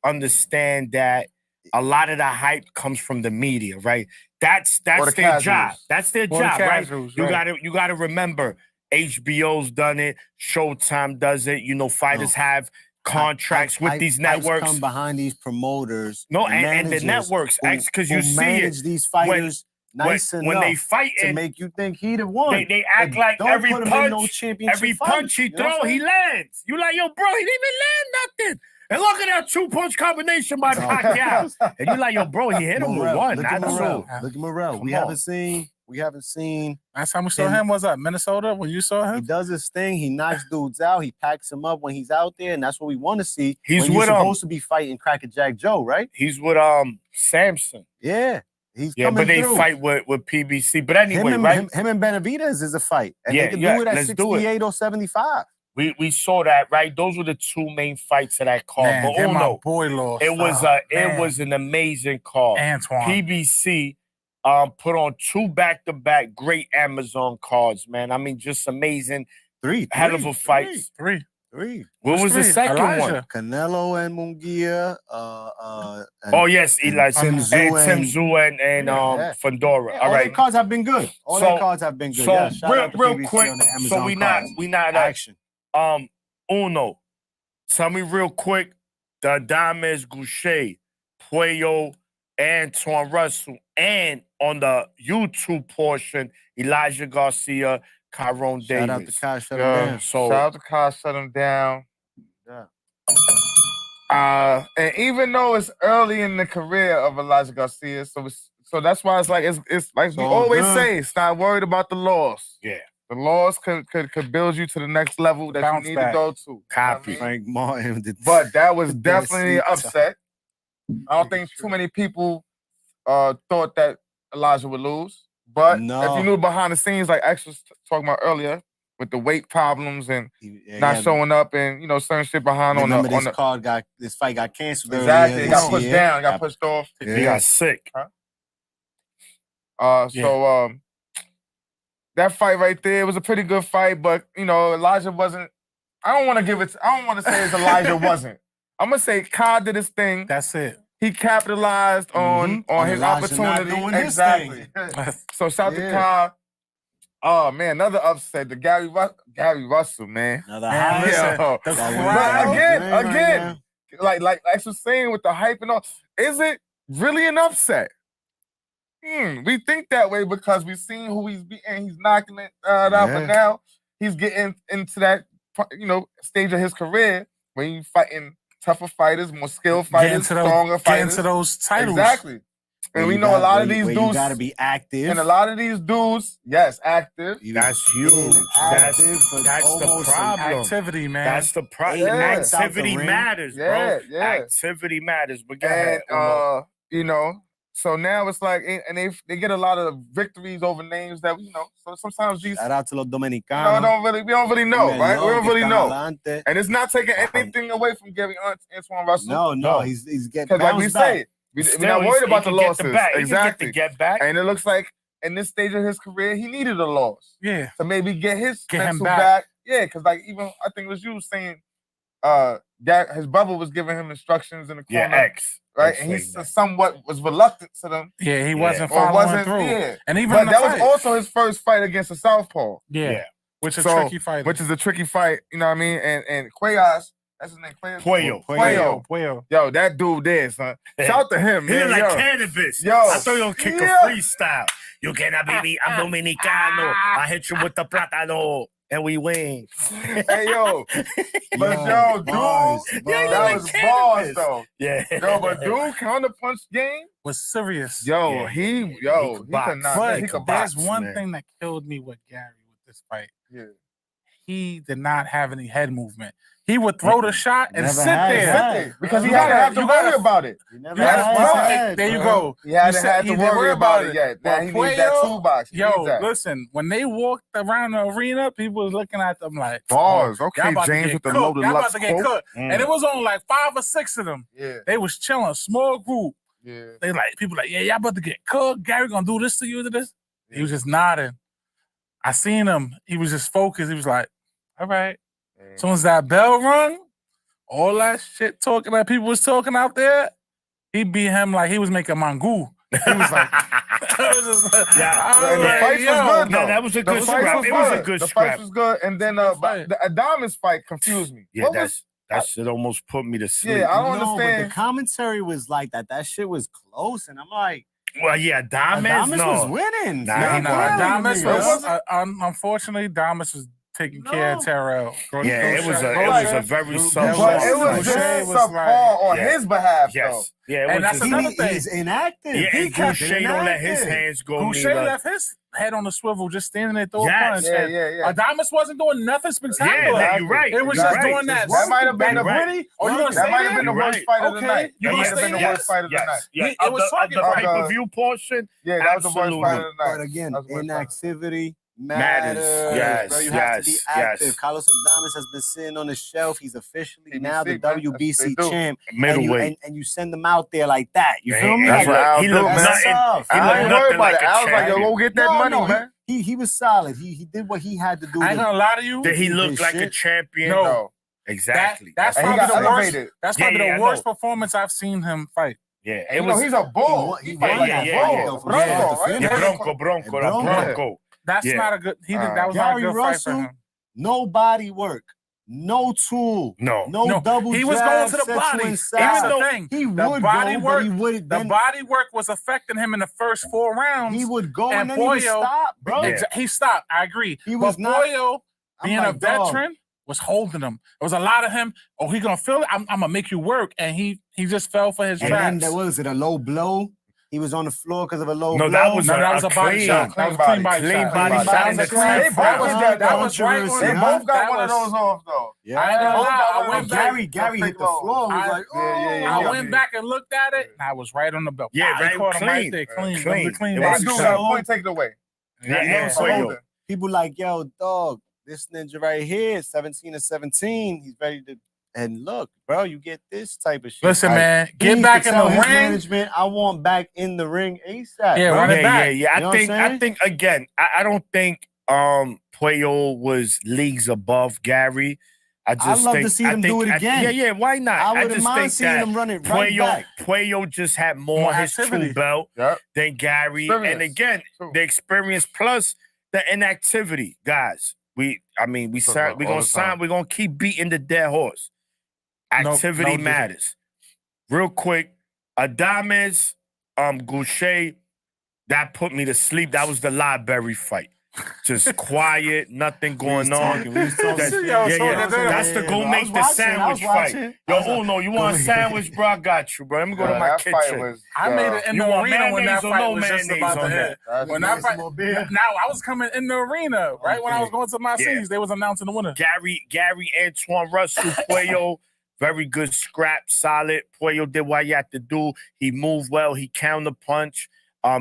understand that a lot of the hype comes from the media, right? That's Or the their casuals. job. That's their Or the job, right? casuals, You right. gotta remember, HBO's done it, Showtime does it. Fighters have contracts with these Hypes networks. come behind these promoters. No, and the managers networks, who- because who you see manage it these fighters nice when enough they fight to and make you think he the one. they act But like don't every put him in punch, no championship every fight, punch he you know what throw, I'm he saying? lands. You like, yo, bro, he didn't even land nothing. And look at that 2-punch combination by Pacquiao. And you like, yo, bro, he hit him with Morrell, one, look at not Morrell. two. Look at Morrell. We Come haven't seen. Last time we saw Him- him was at Minnesota when you saw He him. does his thing. He knocks dudes out. He packs them up when he's out there, and that's what we want to see. He's when you're with supposed to be fighting Cracker Jack Joe, right? He's with Samson. Yeah, he's Yeah, coming but they through. fight with PBC. But anyway, him, right? him and Benavidez is a fight, and Yeah, they can yeah, do it at let's do it. 68 or 75. We saw that, right? Those were the two main fights of that card. Man, But then my Uno, boy lost. it was Oh, it man. was an amazing card. Antoine. PBC put on 2 back-to-back great Amazon cards, man. I mean, just amazing, hell of a fights. Three. What was the Three. second one? Elijah. Canelo and Munguia. And Oh yes, Eli Tim and Tszyu Tim and- Tszyu and Yeah. Fedora. yeah, All their right. cards have been good. All So- their cards have been good. So Yeah, shout out to real PBC quick, on the so Amazon we cards. not action. Uno. Tell me real quick, the Adames Goucher, Puello, Antoine Russell, and on the YouTube portion, Elijah Garcia, Kyron Shout out to Davis. Kai. Shut him Yeah. down. So Shout out to Kyle, shut him down. Yeah. And even though it's early in the career of Elijah Garcia, so that's why it's like like we always say, it's not worried about the loss. Yeah. The loss could build you to the next level that Bounce you need back. to go to. Copy. Frank Martin. But that was The best definitely an sleep upset. I don't think too many people thought that Elijah would lose. But No. if you knew behind the scenes, like X was talking about earlier, with the weight problems and Yeah, not yeah. showing up and certain shit behind on Remember the this fight got canceled. exactly. earlier It got this pushed year. down, got pushed off. He Yeah. got sick. So that fight right there was a pretty good fight, but Elijah wasn't. I don't want to say it's Elijah wasn't. I'm gonna say Kai did his thing. That's it. He capitalized on his Elijah not opportunity. doing his Exactly. thing. So shout to Yeah. Kai. Oh man, another upset. The Gary Russell, man. Another Man, high. listen, Yo. the That crowd- was again, like I was saying with the hype and all, is it really an upset? We think that way because we've seen who he's beating. He's knocking it out, Yeah. but now he's getting into that stage of his career where he's fighting tougher fighters, more skilled Get fighters, into those, stronger get fighters. into those titles. Exactly. And we know a lot of these You dudes, gotta be active. and a lot of these dudes, yes, active. You That's huge. active for That's the almost problem. Activity, man. That's the problem. Yeah. Activity Out the ring. matters, bro. Yeah, yeah. Activity matters. But go ahead. And so now it's like, and they get a lot of victories over names that So sometimes these Shout out to los Dominicanos. we don't really know, Mira, right? yo, We don't que really están know. adelante. And it's not taking anything away from Gary Antoine Russell. No, No. he's getting Because like we bounced back. say, we're not worried about the losses. Exactly. Get back. And it looks like in this stage of his career, he needed a loss yeah. to maybe get his Get him mental back. Yeah, because even I think it was you saying his brother was giving him instructions in the corner. Yeah, X. Right, X and he saying that. somewhat was reluctant to them. Yeah, he wasn't Or following wasn't, through. yeah. And even But in the that fight, was also his first fight against a southpaw, yeah, Yeah. which is So, tricky fight. which is a tricky fight. You know what I mean? And Cuellas, that's his name. Puello. Puello. Yo, that dude there, son. Shout out to him, He man. look like Yo. cannabis. Yo. I thought you were gonna kick Yeah. a freestyle. You cannot beat me. I'm Dominicano. I hit you with the plátano. And we win. Hey, yo. But yo, dude, bars, that was bars, though. Yeah. Yo, but dude, counterpunch game. was serious. Yo, Yeah. he could box. could not. But He could there's box. one man. thing that killed me with Gary with this fight. Yeah. He did not have any head movement. He would throw the shot and Never sit had there. that. Because he You had to gotta- have to you worry gotta- about it. You never That's had right. that. There you go. He hadn't You said had he to didn't worry about it yet. Now But he needs that Puello- toolbox. He needs Yo, that. listen, when they walked around the arena, people was looking at them like, Bars. y'all Okay, about to James get with the cooked. loaded Y'all about Lux to get quote. cooked. Mm. And it was only like 5 or 6 of them. Yeah. They was chilling, small group. Yeah. They like, people like, yeah, y'all about to get cooked. Gary gonna do this to you, to this. He was just nodding. I seen him. He was just focused. He was like, all right. As soon as that bell rung, all that shit talking that people was talking out there, he beat him like he was making mango. He was like, I was just like, Yeah. I was And the like, fight was yo. good, No, though. that was a The good fight scrap. was It was a good. good The scrap. fight was good. And then Good fight. the Adamas fight confused me. Yeah, What was- that shit almost put me to sleep. Yeah, I don't No, but understand. the commentary was like that. That shit was close, and I'm like, Well, yeah, Adames, Adames no. was winning. Nah, Nah, he No, wasn't. Damas It was, wasn't- unfortunately, Damas was taking care of No. Terrell. Yeah, it was a very But self. But it Boucher was just was subpar like- on Yeah. his behalf, though. Yes. Yeah, it And was that's just, another thing. He's inactive. yeah, He and kept Boucher don't let his inactive. hands go Boucher neither. left his head on the swivel, just standing there throwing Yes. punch. Yeah, And yeah, yeah. Adamas wasn't doing nothing Yeah, spectacular. that, you're right. It was You're just right. doing that. That might have been You're the right. Brady. Oh, you gonna That say might have that? been the You're worst right. fight of the Okay. night. You That gonna might have say been the that? worst fight of the night. Yes. Yeah, It was talking of the about- pay-per-view portion. Yeah, that was the worst Absolutely. fight of the night. But again, That was the worst fight. inactivity Matters. matters. Yes, Bro, you have to be yes, active. yes. Carlos Adames has been sitting on the shelf. He's officially PBC, now the man. That's WBC what they do. champ. Middleweight. And you send them out there like that. You Yeah, feel me? That's Like, what Al he do, looked man. nothing. tough. He I looked ain't worried nothing about like it. a I was like, yo, champion. go get that money, man. He was solid. He did what he had to do. I ain't to- gonna lie to you. Did he His look like a shit. champion? No. No. Exactly. That's And he probably got the worst. elevated. That's Yeah, probably yeah, I the worst know. performance I've seen him fight. Yeah, And it you know, was. he's a bull. He He won fight like yeah, a yeah, bull. yeah. From Bronco, start to right? finish. Bronco, la Bronco. Bronco. That's Yeah. not a good. That was not a Gary good fight for Russell, him. no body work, no tool, No. No, double he was jab, going to the set you body. inside. That's Even the though thing. He the would body go, work. but he would The then body work was affecting him in the first 4 rounds. he would go and and then he would Puello- stop, bro. Yeah. He stopped. I agree. He was but not- Puello, I'm being like, a dog, veteran, was holding him. There was a lot of him. Oh, he gonna feel it. I'm gonna make you work, and he just fell for his And then traps. there was it a low blow. He was on the floor because of a low No, blow. that was No, that was a body clean, shot. That was a clean body clean shot. body That shot was in a the clean- crib. They both was got that was right on They the both money. got That one of was- those off though. Yeah. I ain't gonna lie, I But went back. Gary hit the floor. Was I- like, Yeah, oh. I went back and looked at it, and I was right on the belt. Yeah, I right, caught him right clean. there, clean. That was a Clean. clean It That was body dude a got shot. a point taken away. Yeah, Yeah, and so Fuego. People like, yo, dog, this ninja right here, 17 or 17, he's ready to. And look, bro, you get this type of shit. Listen, Like, man, he get needs back to in tell the his ring. management, I want back in the ring ASAP. Yeah, bro. run it back. Yeah. You know what I'm I saying? think again, I don't think Puello was leagues above Gary. I'd love to see them do it again. Yeah, why not? I wouldn't just mind think seeing that them run it right back. Puello just had more More his activity. true belt Yep. than Gary. And Experience. again, True. the experience plus the inactivity, guys. We Talk about all the time. we're gonna keep beating the dead horse. No Activity different. matters. Real quick, Adames, Goucher, that put me to sleep. That was the library fight. Just quiet, nothing going on. That's, that's to go make the sandwich fight. Yo, Uno, you want a sandwich, bro? I got you, bro. Let me go to my that fight kitchen. was, I made it in You the want arena when that mayonnaise or fight no was just mayonnaise about on to that? hit. that's When that fight, now I was coming in the arena, right? When I was going to my Yeah. seats, they was announcing the winner. Gary, Antoine Russell, Puello, very good scrap, solid. Puello did what he had to do. He moved well. He counter punch,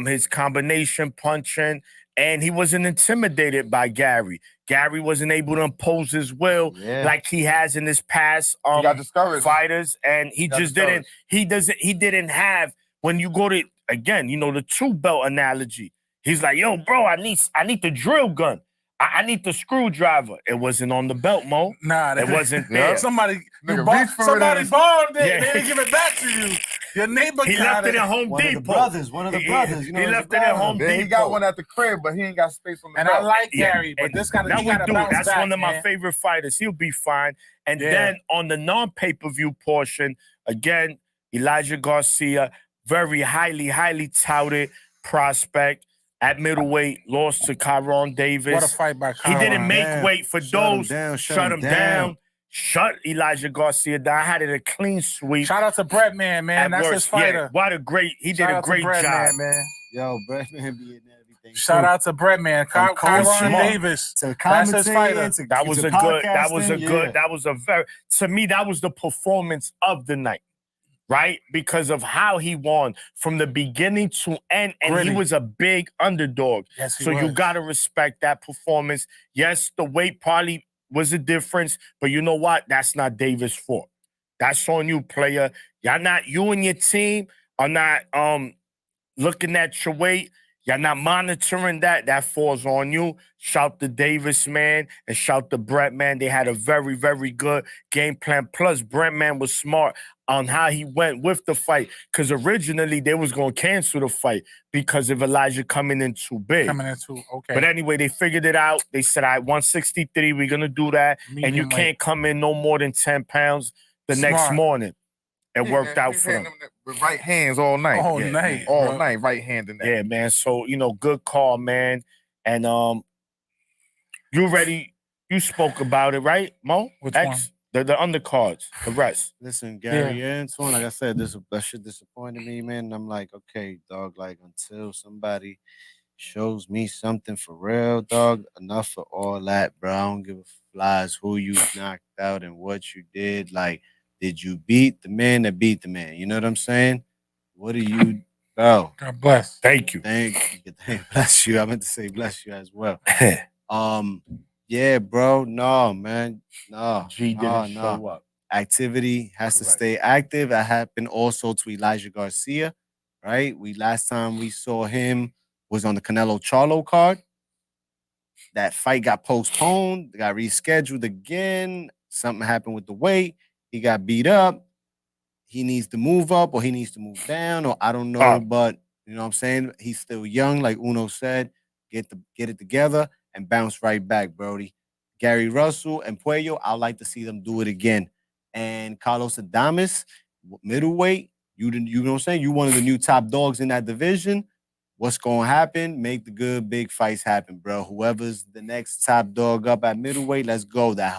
his combination punching, and he wasn't intimidated by Gary. Gary wasn't able to impose his will like he has in his past he got discouraged. fighters, and he got just discouraged. he didn't have when you go to again, the 2-belt analogy. He's like, yo, bro, I need the drill gun. I need the screwdriver. It wasn't on the belt, Mo. Nah, It wasn't there. Somebody Nigga, reach for it somebody and- borrowed it. Yeah. They didn't give it back to you. Your neighbor He got left it at Home One of the Depot. brothers, one of the brothers. You know, he the left it at Home Then Depot. he got one at the crib, but he ain't got space on the And I belt. like Yeah, Gary, but and this gotta that he we gotta do. bounce That's back, one of my man. favorite fighters. He'll be fine. And Yeah. then on the non-pay-per-view portion, again, Elijah Garcia, very highly touted prospect at middleweight, lost to Kyron Davis. What a fight by He Kyron. didn't make down. weight for Shut him those. down, Shut him down. Shut Elijah Garcia down. I had it a clean sweep. Shout out to Brett Man, man. at That's worst. his fighter. Yeah, what a great, he did Shout a out to great Brett job. Man. Yo, Brett man be in everything. Shout out to Brett Man. From Kyron coaching Davis. to That's his fighter. commentating, to That was to a good, that was a podcasting, good, yeah. that was a very, to me, that was the performance of the night, right? Because of how he won from the beginning to end. And Gritty. he was a big underdog. Yes, he So you was. got to respect that performance. Yes, the weight probably was a difference, but you know what? That's not Davis' fault. That's on you, player. You and your team are not looking at your weight. Y'all not monitoring that. That falls on you. Shout to Davis, man, and shout to Brett, man. They had a very, very good game plan. Plus, Brett, man, was smart on how he went with the fight. Because originally, they was going to cancel the fight because of Elijah coming in too big. Coming into okay. But anyway, they figured it out. They said, all right, 163, we're going to do that. And you Medium weight. can't come in no more than 10 pounds the next Smart. morning. It worked out He's for them. hitting with right hands all night. all yeah, night. all bro. night, right hand in that. Yeah, man. So, good call, man. And you ready? You spoke about it, right, Mo? Which The undercards, the rest. Listen, Gary Antoine, like I said, that shit disappointed me, man. And I'm like, okay, dog, like until somebody shows me something for real, dog, enough of all that, bro. I don't give a flies who you knocked out and what you did. Like, did you beat the man that beat the man? You know what I'm saying? What do you, bro? God bless. Thank you. Thank you. Bless you. I meant to say bless you as well. Yeah, bro. No, man. No. G didn't show up. Activity has to Correct. stay active. That happened also to Elijah Garcia, right? Last time we saw him was on the Canelo Charlo card. That fight got postponed, got rescheduled again. Something happened with the weight. He got beat up. He needs to move up or he needs to move down, or I don't know, but you know what I'm saying? He's still young, like Uno said. Get it together and bounce right back, Brody. Gary Russell and Puello, I'd like to see them do it again. And Carlos Adames, middleweight, you know what I'm saying? You one of the new top dogs in that division. what's gonna happen? Make the good big fights happen, bro. Whoever's the next top dog up at middleweight, let's go. That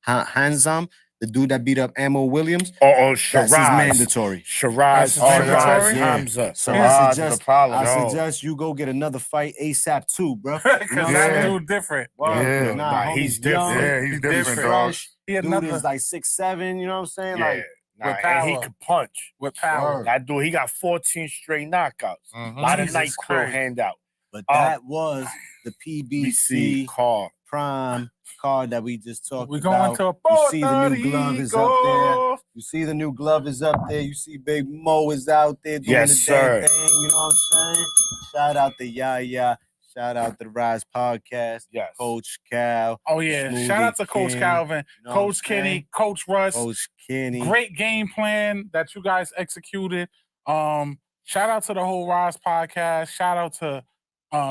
Hanzam, the dude that beat up Ammo Williams, Oh, that's his Shiraz. mandatory. Shiraz, That's his mandatory? Hamza. So Shiraz I is the suggest, problem. I Yo. suggest you go get another fight ASAP too, bro. Because You know what I'm that saying? dude different. Yeah. Nah, he's homie's different. young, Yeah, he's different, dog. fresh. He Dude another is like 6'7", you know what I'm saying? Yeah. Like, Nah, with and he power. could punch. with power. Word. That dude, he got 14 straight knockouts. Mhm. A lot of Jesus night crow Christ. handout. but Oh. that was the PBC call. Prime card that we just talked We're about. going to a You see the new glove is up there. Rico. You see the new glove is up there. You see Big Mo is out there doing Yes, the sir. damn thing. You know what I'm saying? Shout out to Yaya. Shout out to the Rise Podcast. Yes. Coach Cal. Oh yeah! Smoothie Shout out to Coach King, Calvin, you know what I'm Coach Kenny, saying? Coach Russ. Coach Kenny. Great game plan that you guys executed. Shout out to the whole Rise Podcast. Shout out to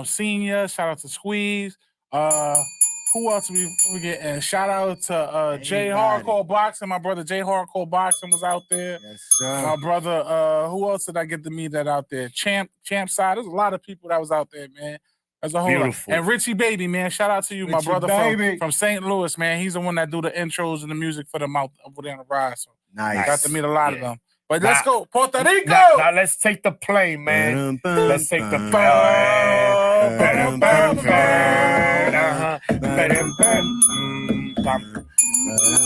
Senior. Shout out to Squeeze. Who else we getting? Shout out to Jay Everybody. Hardcore Boxing. My brother Jay Hardcore Boxing was out there. Yes, sir. My brother, who else did I get to meet that out there? Champ side. There's a lot of people that was out there, man. There's a whole lot. Beautiful. And Richie Baby, man. Shout out to you, my Richie brother Baby. from St. Louis, man. He's the one that do the intros and the music for them out over there on the Rise. So Nice. got to meet a lot of Yeah. them. But let's go, Puerto Rico. Now let's take the plane, man. Let's take the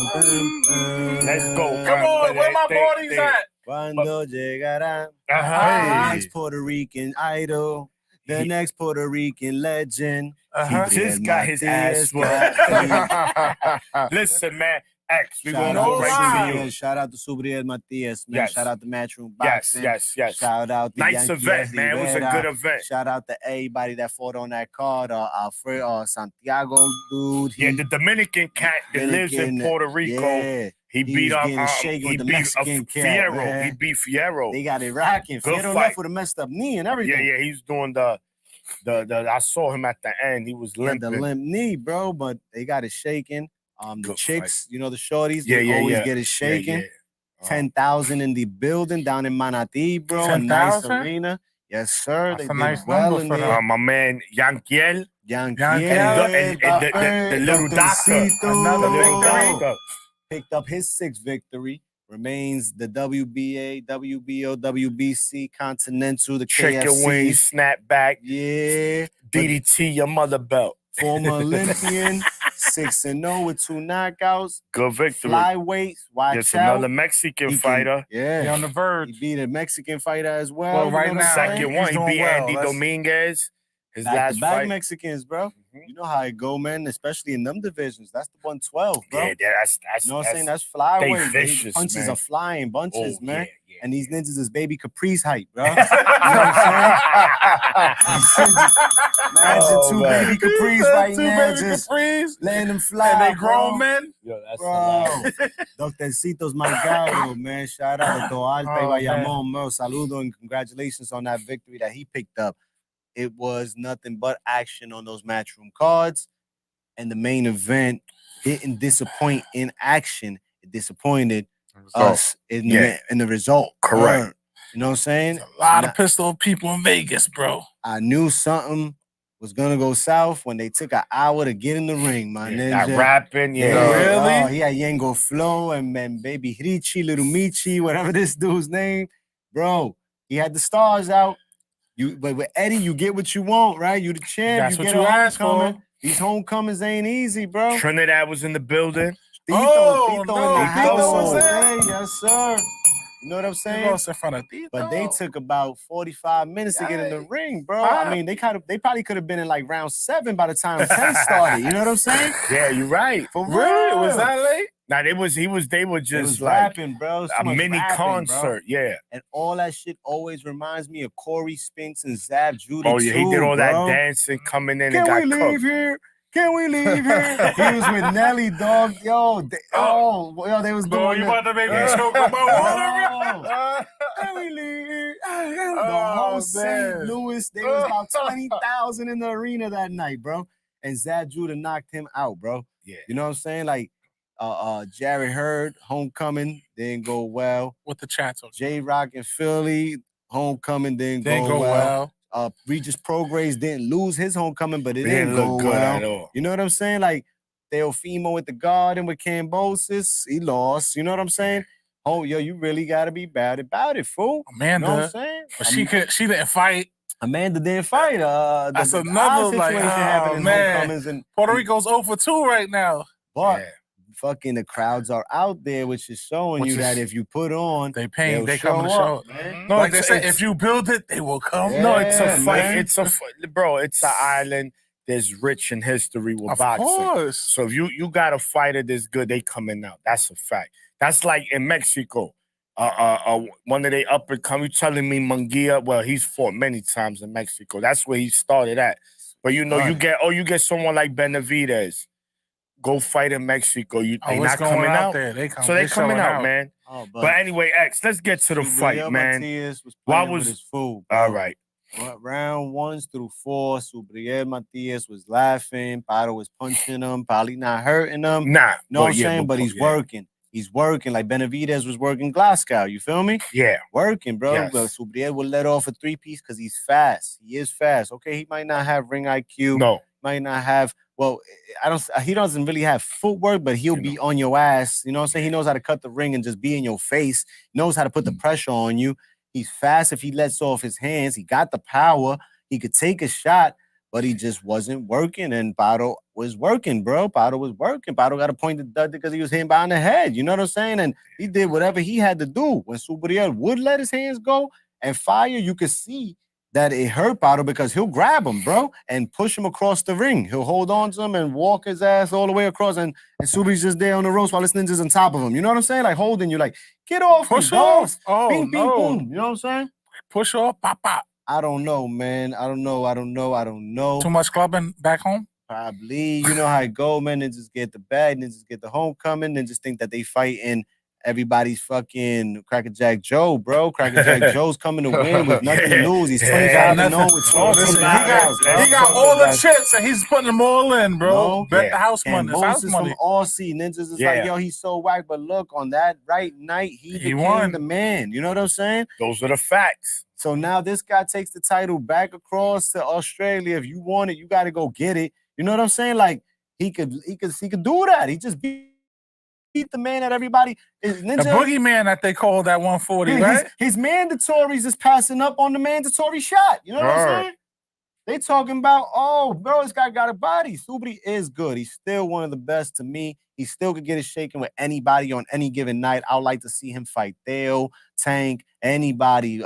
Let's go. Come on, where my boys at? Cuando llegará Uh-huh. the next Puerto Rican idol, the He- next Puerto Rican legend. Uh-huh. He just got his ass Matias. Listen, man. X, we Shout gonna out go to right Subriel. to you. Subriel. Shout out to Subriel Matias, man. Yes. Shout out to Matchroom Yes, Boxing. yes. Shout out to Nice Yankee event, man. It was a Rivera. good event. Shout out to everybody that fought on that card. Alfredo Santiago, dude. Yeah, the Dominican cat that lives in Dominican, Puerto Rico. Yeah, He beat was up. getting shaken He with the beat Mexican cat, Fierro. man. He beat Fierro. they got it rocking. Good Fierro fight. left with a messed up knee and everything. Yeah. He's doing the. I saw him at the end. He was He had the limping. limp knee, bro, but they got it shaken. The Good chicks, you know, the shorties, Yeah, they yeah, always yeah. get it shaken. Yeah. 10,000 in the building down in Manatee, bro. A nice 10,000? arena. Yes, sir. That's they a did nice well number in for there. them. My man Yankiel. Yankee, And the little doctor. Another The little victory. doctor. picked up his sixth victory. Remains the WBA, WBO, WBC, Continental, the Chicken KFC. wings, snapback, Yeah. DDT, your mother belt. Former Olympian, 6-0 with 2 knockouts. Good victory. Flyweights, watch It's out. another Mexican He can- fighter. He Yeah. on the verge. He beat a Mexican fighter as well. Well, you know right what I'm now, saying? Second he's one, he doing beat well. Andy Let's- Dominguez. His Back last to back fight. Mexicans, bro. Mhm. You know how it go, man, especially in them divisions. That's the 112, bro. Yeah, that's You know what I'm saying? that's That's flyweight. they They vicious, punches man. are flying bunches, oh, man. yeah. And these ninjas is baby Caprice height, bro. You know Imagine Oh, two man. baby Caprice right Two now, baby just Capris. letting them fly. And they bro. grown men. Yo, that's Bro, hilarious. Doctorcitos Margado, man. Shout out to Alta Oh, y Bayamón, bro. Saludo and congratulations on that victory that he picked up. It was nothing but action on those matchroom cards. And the main event didn't disappoint in action. It disappointed us in the result. Correct. Word. You know what I'm saying? A lot of pistol people in Vegas, bro. I knew something was gonna go south when they took an hour to get in the ring, my That ninja. rapping, Yeah, yeah. Really? Oh, he had Yengo Flow and then Baby Richie, Little Michi, whatever this dude's name. Bro, he had the stars out. But with Eddie, you get what you want, right? You the champ. That's you what get you a asked homecoming. for. These homecomings ain't easy, bro. Trinidad was in the building. Tito, Oh, Tito no, in the Tito house was was there. there. Yes, sir. You know what I'm They saying? lost in front of Tito. But they took about 45 minutes to get in the Yikes. ring, bro. Ah. I mean, they probably could have been in like round 7 by the time 10 started. You know what I'm saying? Yeah, you're right. For Really? Was real. that late? Now they were It just was like rapping, bro. It's too a much mini rapping, bro. concert. Yeah. And all that shit always reminds me of Corey Spinks and Zab Judah. Oh yeah, he did all that bro. dancing, coming in Can and got we leave cooked. here? Can we leave here? He was with Nelly, dog. Yo, they was Bro, doing you the- about to make me Yeah. choke on Oh. my Can we leave here? The Oh, whole St. man. Louis, there was about 20,000 in the arena that night, bro. And Zab Judah knocked him out, bro. Yeah. You know what I'm saying? Like, Jared Hurd, homecoming, didn't go well. With the chats on. J Rock and Philly, homecoming didn't Didn't go go well. well. Regis Prograis didn't lose his homecoming, but it It didn't didn't go look good well. at all. You know what I'm saying? Like Teofimo with the Garden with Cambosis, he lost. You know what I'm saying? Oh, yo, you really gotta be bad about it, fool. Amanda, You know what I'm saying? but she didn't fight. Amanda didn't fight. That's the another, odd like, situation happened oh, in man. homecomings, and Puerto Rico's 0 for 2 right now. but Yeah. fucking the crowds are out there, which is showing Which you that is- if you put on, They paying. they'll They come to show show. up, man. No, Like they say, it's- if you build it, they will come. Yeah. No, it's a fight. man. It's a bro. It's an island. There's rich in history with Of boxing. course. So if you got a fighter that's good, they coming out. That's a fact. That's like in Mexico. One of they up and come. You telling me Munguia? Well, he's fought many times in Mexico. That's where he started at. But you know, you get someone like Benavidez. Go fight in Mexico. They Oh, what's not going coming out. there? They come. So they coming showing out, man. Oh, But anyway, X, let's get to the fight, Subriel man. Matias was Why playing with was- his food, All bro. right. Round 1 through 4, Subriel Matias was laughing. Pato was punching him, probably not hurting him. Nah. know what I'm saying? But he's working. He's working. Like Benavidez was working Glasgow. You feel me? Yeah. Working, bro. Yes. But Subriel will let off a 3-piece because he's fast. He is fast. Okay, he might not have ring IQ. No. Might not have. Well, he doesn't really have footwork, but he'll be on your ass. You know what I'm saying? He knows how to cut the ring and just be in your face. Knows how to put the pressure on you. He's fast if he lets off his hands. He got the power. He could take a shot, but he just wasn't working. And Pato was working, bro. Pato was working. Pato got a point to Dudley because he was hitting behind the head. You know what I'm saying? And he did whatever he had to do. When Subriel would let his hands go and fire, you could see that it hurt Pato because he'll grab him, bro, and push him across the ring. He'll hold on to him and walk his ass all the way across, and Subri's just there on the ropes while his ninja's on top of him. You know what I'm saying? Like holding you, like, get off, Push me, dog. off. Oh, Bing, bing, no. boom. You know what I'm saying? Push off. Pop, pop. I don't know, man. I don't know. Too much clubbing back home? Probably. You know how it go, man. Ninjas get the bag, ninjas get the homecoming, ninjas think that they fight in everybody's fucking Cracker Jack Joe, bro. Cracker Jack Joe's coming to win with nothing to lose. He's 25-0 with 12 Listen, knockouts, bro. he got all the chips and he's putting them all in, bro. No. Bet Yeah. the house money. And It's house Moses money. from Aussie Ninjas is Yeah. like, yo, he's so whack. But look, on that right night, he became won. the man. You know what I'm saying? Those are the facts. So now this guy takes the title back across to Australia. If you want it, you got to go get it. You know what I'm saying? Like he could do that. He just beat the man that everybody is The ninja. boogeyman that they called at 140, right? His mandatories is passing up on the mandatory shot. You know what I'm saying? They talking about, oh, bro, this guy got a body. Subri is good. He's still one of the best to me. He still could get it shaken with anybody on any given night. I would like to see him fight Theo, Tank, anybody,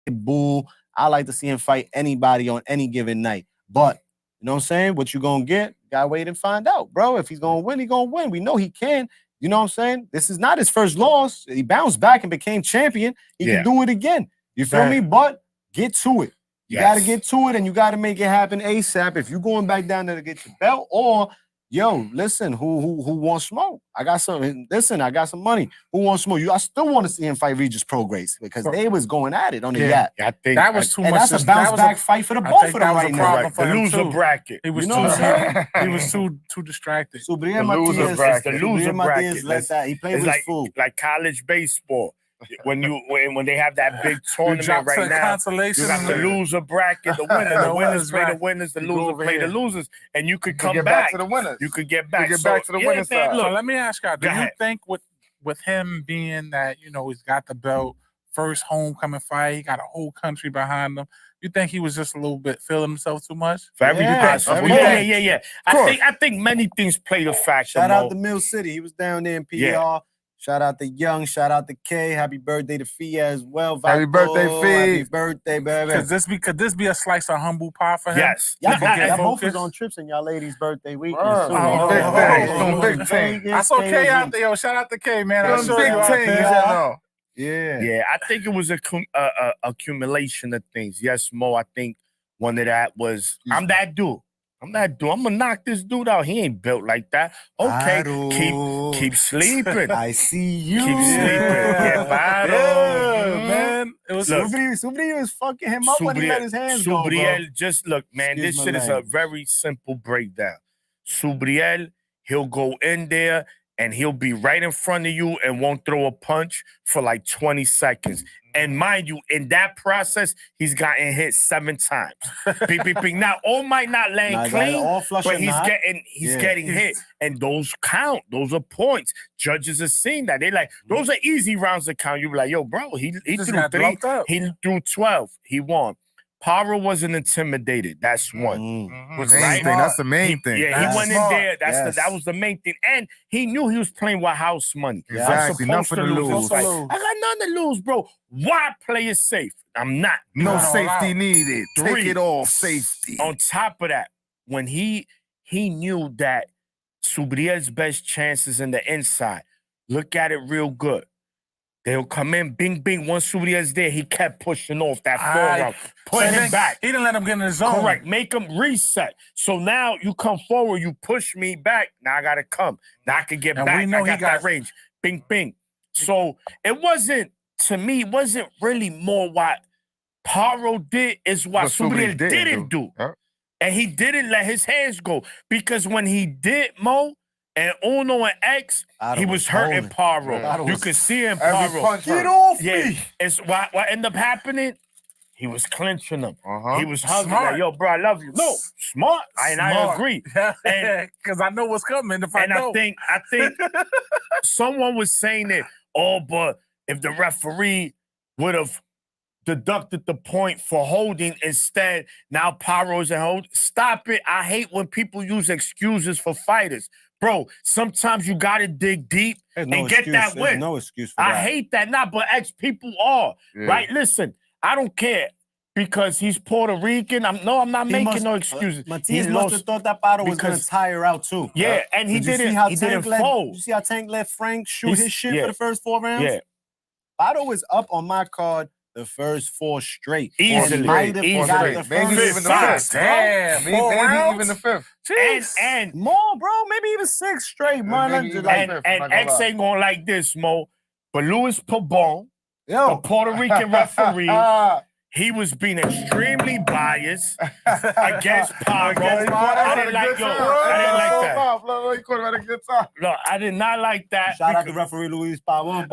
Pitbull. I like to see him fight anybody on any given night. But, you know what I'm saying? What you going to get? Gotta wait and find out, bro. If he's going to win, he's going to win. We know he can. You know what I'm saying? This is not his first loss. He bounced back and became champion. He can do it again. You feel me? But get to it. You got to get to it, and you got to make it happen ASAP. If you're going back down there to get your belt, or yo, listen, who wants smoke? I got some. Listen, I got some money. Who wants smoke? I still want to see him fight Regis Prograis because they was going at it on the yacht. I think that was too And much. that's a bounce back fight for the both of them right now. The loser bracket. He was You know what I'm saying? He was too distracted. Subriel The loser Matias, bracket. The Subriel loser Matias bracket. let that. He played It's with like his food. like college baseball. When they have that big You tournament dropped to right the now, consolation. you got the loser bracket, the winner. The winners play the winners, the You go losers over play the here. losers, and you could To come get back. to the winners. You could get back. get back to the yeah, winner's man, side. So Look, let me ask y'all, do Go you ahead. think with him being that, he's got the belt, first homecoming fight, he got a whole country behind him, you think he was just a little bit feeling himself too much? very Yeah, possible. everything. Yeah. I think many things play the factor. Shout out Mo. to Mill City. He was down there in PR. Yeah. Shout out to Young. Shout out to K. Happy birthday to Fia as well. Happy birthday, Fee. Happy birthday, baby. Could this be a slice of humble pie for him? Yes. Y'all, He can get both was focused. on trips in y'all ladies' birthday weekend. Word. soon. Oh, Big things. Doing big Vegas, things. I saw K Vegas. out there. Yo, shout out to K, man. I Doing saw big you out things, there. you know. Yeah. Yeah, I think it was a accumulation of things. Yes, Mo, I think one of that was, I'm that dude. I'm gonna knock this dude out. He ain't built like that. Okay, keep sleeping. I see you. Keep sleeping. Yeah, Yeah, man. It was Look, Subriel was fucking him up when he let his hands go, bro. Subriel, just look, man, Excuse this my shit is a language. very simple breakdown. Subriel, he'll go in there and he'll be right in front of you and won't throw a punch for like 20 seconds. And mind you, in that process, he's gotten hit 7 times. Bing, bing, bing. Now, all might not land clean, but he's getting hit. And those count. Those are points. Judges are seeing that. They're like, those are easy rounds to count. You be like, yo, bro, he threw 3. He threw 12. He won. Paro wasn't intimidated. That's one. That's the main thing. Yeah, he went in there. That was the main thing. And he knew he was playing with house money. Exactly. I'm supposed to lose. I got nothing to lose, bro. Why play it safe? I'm not. No safety needed. 3. Take it off, safety. On top of that, when he knew that Subriel's best chances in the inside, look at it real good. They'll come in, bing, bing. Once Subriel's there, he kept pushing off that forearm, putting him back. He didn't let him get in the zone. Correct. Make him reset. So now you come forward, you push me back. Now I got to come. Now I can get back. We know I got that range. Bing, bing. So it wasn't, to me, it wasn't really more what Paro did, is what Subriel didn't do. Huh? And he didn't let his hands go. Because when he did, Mo, and Uno and X, he was hurting Paro. You could see him, Paro. Get off me. It's what ended up happening. He was clinching him. He was hugging like, yo, bro, I love you. No, smart. I agree. Because I know what's coming if I know. I think someone was saying it, but if the referee would have deducted the point for holding instead, now Paro's at hold. Stop it. I hate when people use excuses for fighters. Bro, sometimes you gotta dig deep and get that win. There's no excuse for that. I hate that, but people are, right? Listen, I don't care because he's Puerto Rican. I'm not making no excuses. Matias must have thought that Paro was gonna tire out too. Yeah, and he didn't fold. You see how Tank let Frank shoot his shit for the first 4 rounds? Yeah. Paro was up on my card the first 4 straight. Easily. Maybe even the 5th. Damn. Maybe even the 5th. And more, bro. Maybe even 6 straight, man. And X ain't going like this, Mo. But Luis Pabon, the Puerto Rican referee, he was being extremely biased against Paro. I didn't like that. No, I did not like that. Shout out to referee Luis Pabon.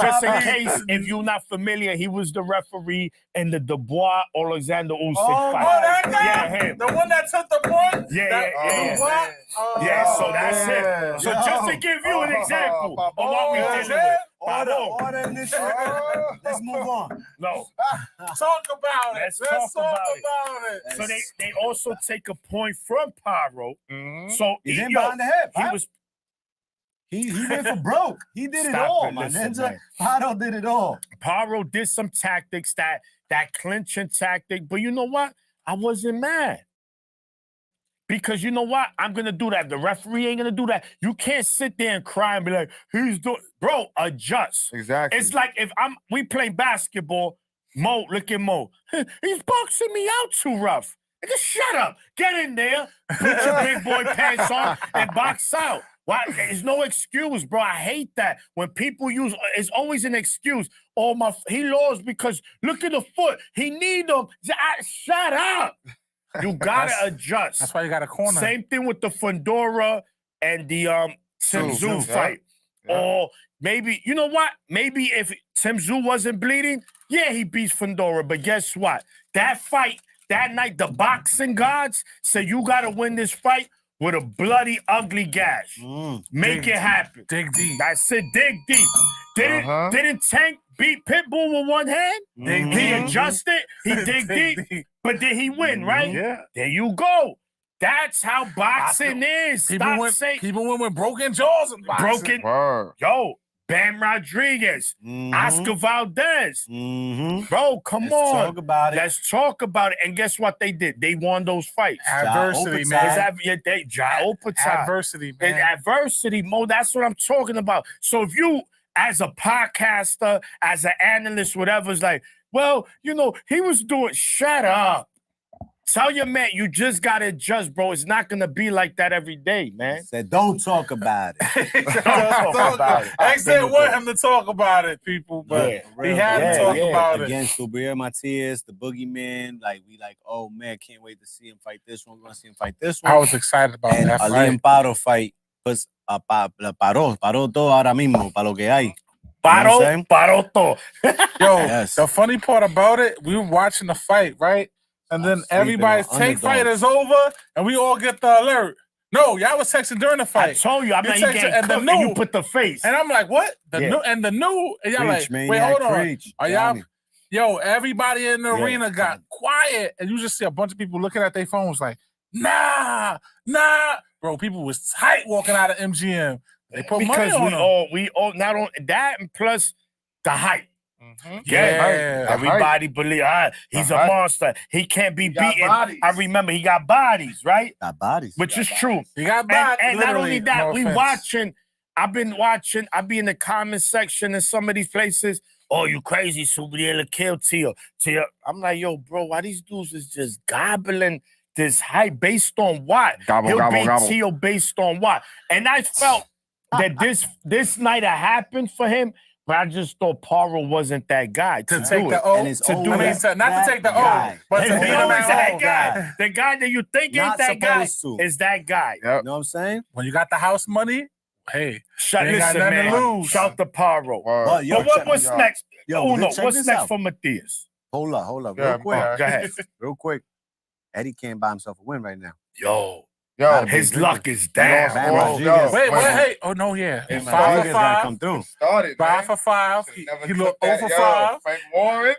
Just in case, if you're not familiar, he was the referee in the Dubois Alexander Usyk fight. That guy? Yeah, him. The one that took the point? Yeah, so that's it. So just to give you an example of what we dealing with. Order in this shit. Let's move on. No. Talk about it. Let's talk about it. So they also take a point from Paro. So he's in behind the head. He was. He went for broke. He did it all, my ninja. Paro did it all. Paro did some tactics, that clinching tactic, but you know what? I wasn't mad. Because you know what? I'm going to do that. The referee ain't going to do that. You can't sit there and cry and be like, he's doing... Bro, adjust. Exactly. It's like if we play basketball, Mo, look at Mo. He's boxing me out too rough. Nigga, shut up. Get in there. Put your big boy pants on and box out. Why? There's no excuse, bro. I hate that. When people use... It's always an excuse. He lost because look at the foot. He need them. Shut up. You gotta adjust. That's why you got a corner. Same thing with the Fundora and the Tim Tszyu fight. Yeah. Or maybe, you know what? Maybe if Tim Tszyu wasn't bleeding, yeah, he beats Fundora. But guess what? That fight, that night, the boxing gods said you gotta win this fight with a bloody, ugly gash. Make it happen. Dig deep. That's it. Dig deep. Didn't Tank beat Pitbull with one hand? He adjusted. He dig deep. But did he win, right? Yeah. There you go. That's how boxing is. People went with broken jaws in boxing. Yo, Bam Rodriguez, Oscar Valdez. Bro, come on. Let's talk about it. Let's talk about it. And guess what they did? They won those fights. Adversity, man. Adversity, man. Adversity, Mo. That's what I'm talking about. So if you, as a podcaster, as an analyst, whatever, is like, well, you know, he was doing, shut up. Tell your man you just gotta adjust, bro. It's not gonna be like that every day, man. Said, don't talk about it. Talk about it. X didn't want him to talk about it, people, but Yeah. he had to talk about it. Against Subriel Matias, the boogeyman. Like, we like, oh man, can't wait to see him fight this one. We're gonna see him fight this one. I was excited about and that a fight. Liam Paro fight, pues paró todo ahora mismo, para lo que hay. Paró todo. Yo, Yes. the funny part about it, we were watching the fight, right? And then Sleeping everybody's on tank fight underdogs. is over, and we all get the alert. No, y'all was texting during the I fight. told you, I'm You not texted- getting and the cooked, and you new- put the face. And I'm like, what? The Yeah. new and y'all Preach, like, man. wait, Yeah, hold on. preach. Are y'all yo, everybody in the Yeah. arena got quiet, and you just see a bunch of people looking at their phones like, nah. Bro, people was tight walking out of MGM. They put money because on them. we all not on that, and plus the hype. Yeah. Everybody believe he's a hype. monster. He can't be got beaten. bodies. I remember he got bodies, right? Got bodies. Which is true. You got And, back. and not literally, only that, no we offense. watching. I've been watching. I be in the comment section in some of these places. Oh, you crazy, Subriel kill Tio. I'm like, yo, bro, why these dudes is just gobbling this hype based on what? Gobble, He'll gobble, beat gobble. Tio based on what? And I felt that this night had happened for him, but I just thought Paro wasn't that guy To to take do the it. O, And it's to do always that. not to take the O, guy. but to And beat he him always at that home. guy. The guy that you think ain't Not that guy supposed to. is that guy. Yep. You know what I'm saying? When you got the house money, hey, Shut, They ain't got listen, nothing to man. lose. Shout to Paro. But yo, But what check- was yo, next? yo, Uno, check what's this next out. for Matias? Hold up, Yeah, real quick. yeah. Go ahead. Real quick. Eddie can't buy himself a win right now. Yo, Yo, his Big luck is down. Bam Oh, Rodriguez. yo. wait, Wait, hey, oh no, yeah, Bam 5 Rodriguez for gotta 5, come through. started, 5 for 5. He looked 0 for 5, Frank Warren.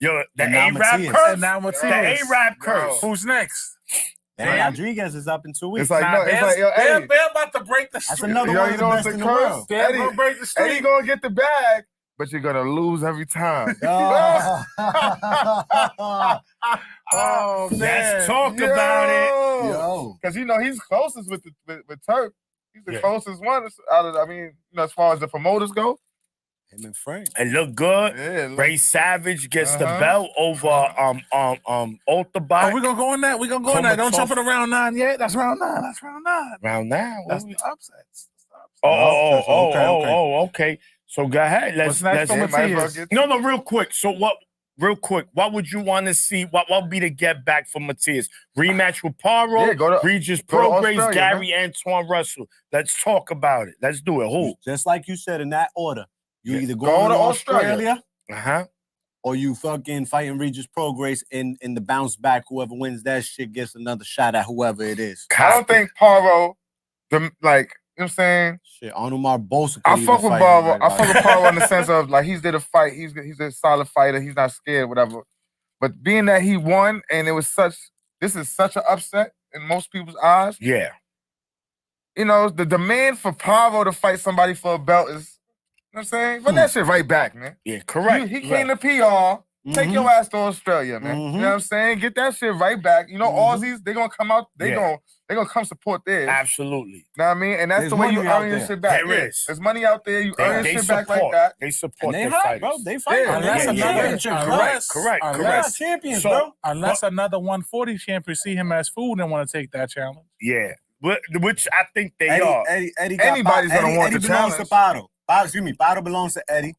Yo, the And now A-Rap Matias. curse. and now The Matias. A-Rap Yo. curse. Who's next? Bam Bam. Rodriguez is up in 2 weeks. It's like, Nah, no, it's Bam's- like, yo, Eddie. Bam about to break the That's streak. another Yo, one you of the know best what's in the the curse? world. Bam Eddie- gonna break the Eddie streak. gonna get the bag, but you're gonna lose every time. Oh man, Let's talk about it. Yo. Because you know he's closest with Turk. He's the Yeah. closest one out of. I mean, you know, as far as the promoters go. Him and Frank. It looked good. Yeah. Ray Savage gets the Uh-huh. belt over Ultabot. Oh, we gonna go on that. We gonna go on that. Don't jump in around 9 yet. That's round 9. That's round 9. Round now. That's the upsets. Okay. So go ahead. What's next for Yeah, might as well Matias? get- No, real quick. So what? Real quick, what would you want to see? What would be the get back for Matias? Rematch with Paro, Yeah, go to- Regis go to Prograis, Australia, Gary Antoine Russell. Let's talk about it. Let's do it. Who? Just like you said in that order. You Yeah. either Go go to to Australia. Australia Uh-huh. or you fucking fighting Regis Prograis in the bounce back. Whoever wins that shit gets another shot at whoever it is. I don't think Paro, you know what I'm saying? Shit, Arnold Barbosa. I could fuck even with fight him Paro. right I fuck now. with Paro in the sense of like he's there to fight. He's a solid fighter. He's not scared, whatever. But being that he won and it was this is such an upset in most people's eyes. Yeah. You know, the demand for Paro to fight somebody for a belt is, you know what I'm saying? But that shit right back, man. Yeah, correct. He came to PR. Take Mhm. your ass to Australia, man. You know what I'm saying? Get that shit right back. You know, Mhm. Aussies, they gonna come out, they Yeah. gonna come support theirs. Absolutely. You know what I mean? And that's There's the way you money out earn your there. shit back. There Yeah. is. There's money out there. You earn They your shit back support. like that. They support And they their hot, fighters. bro. They fight. Yeah, Unless yeah, another, yeah. unless, Correct. unless, champions, So- bro. unless another 140 champion see him as food and want to take that challenge. Yeah. Which I think they are. Eddie Anybody's gonna want Eddie the belongs to challenge. Paro. Excuse me, Paro belongs to Eddie.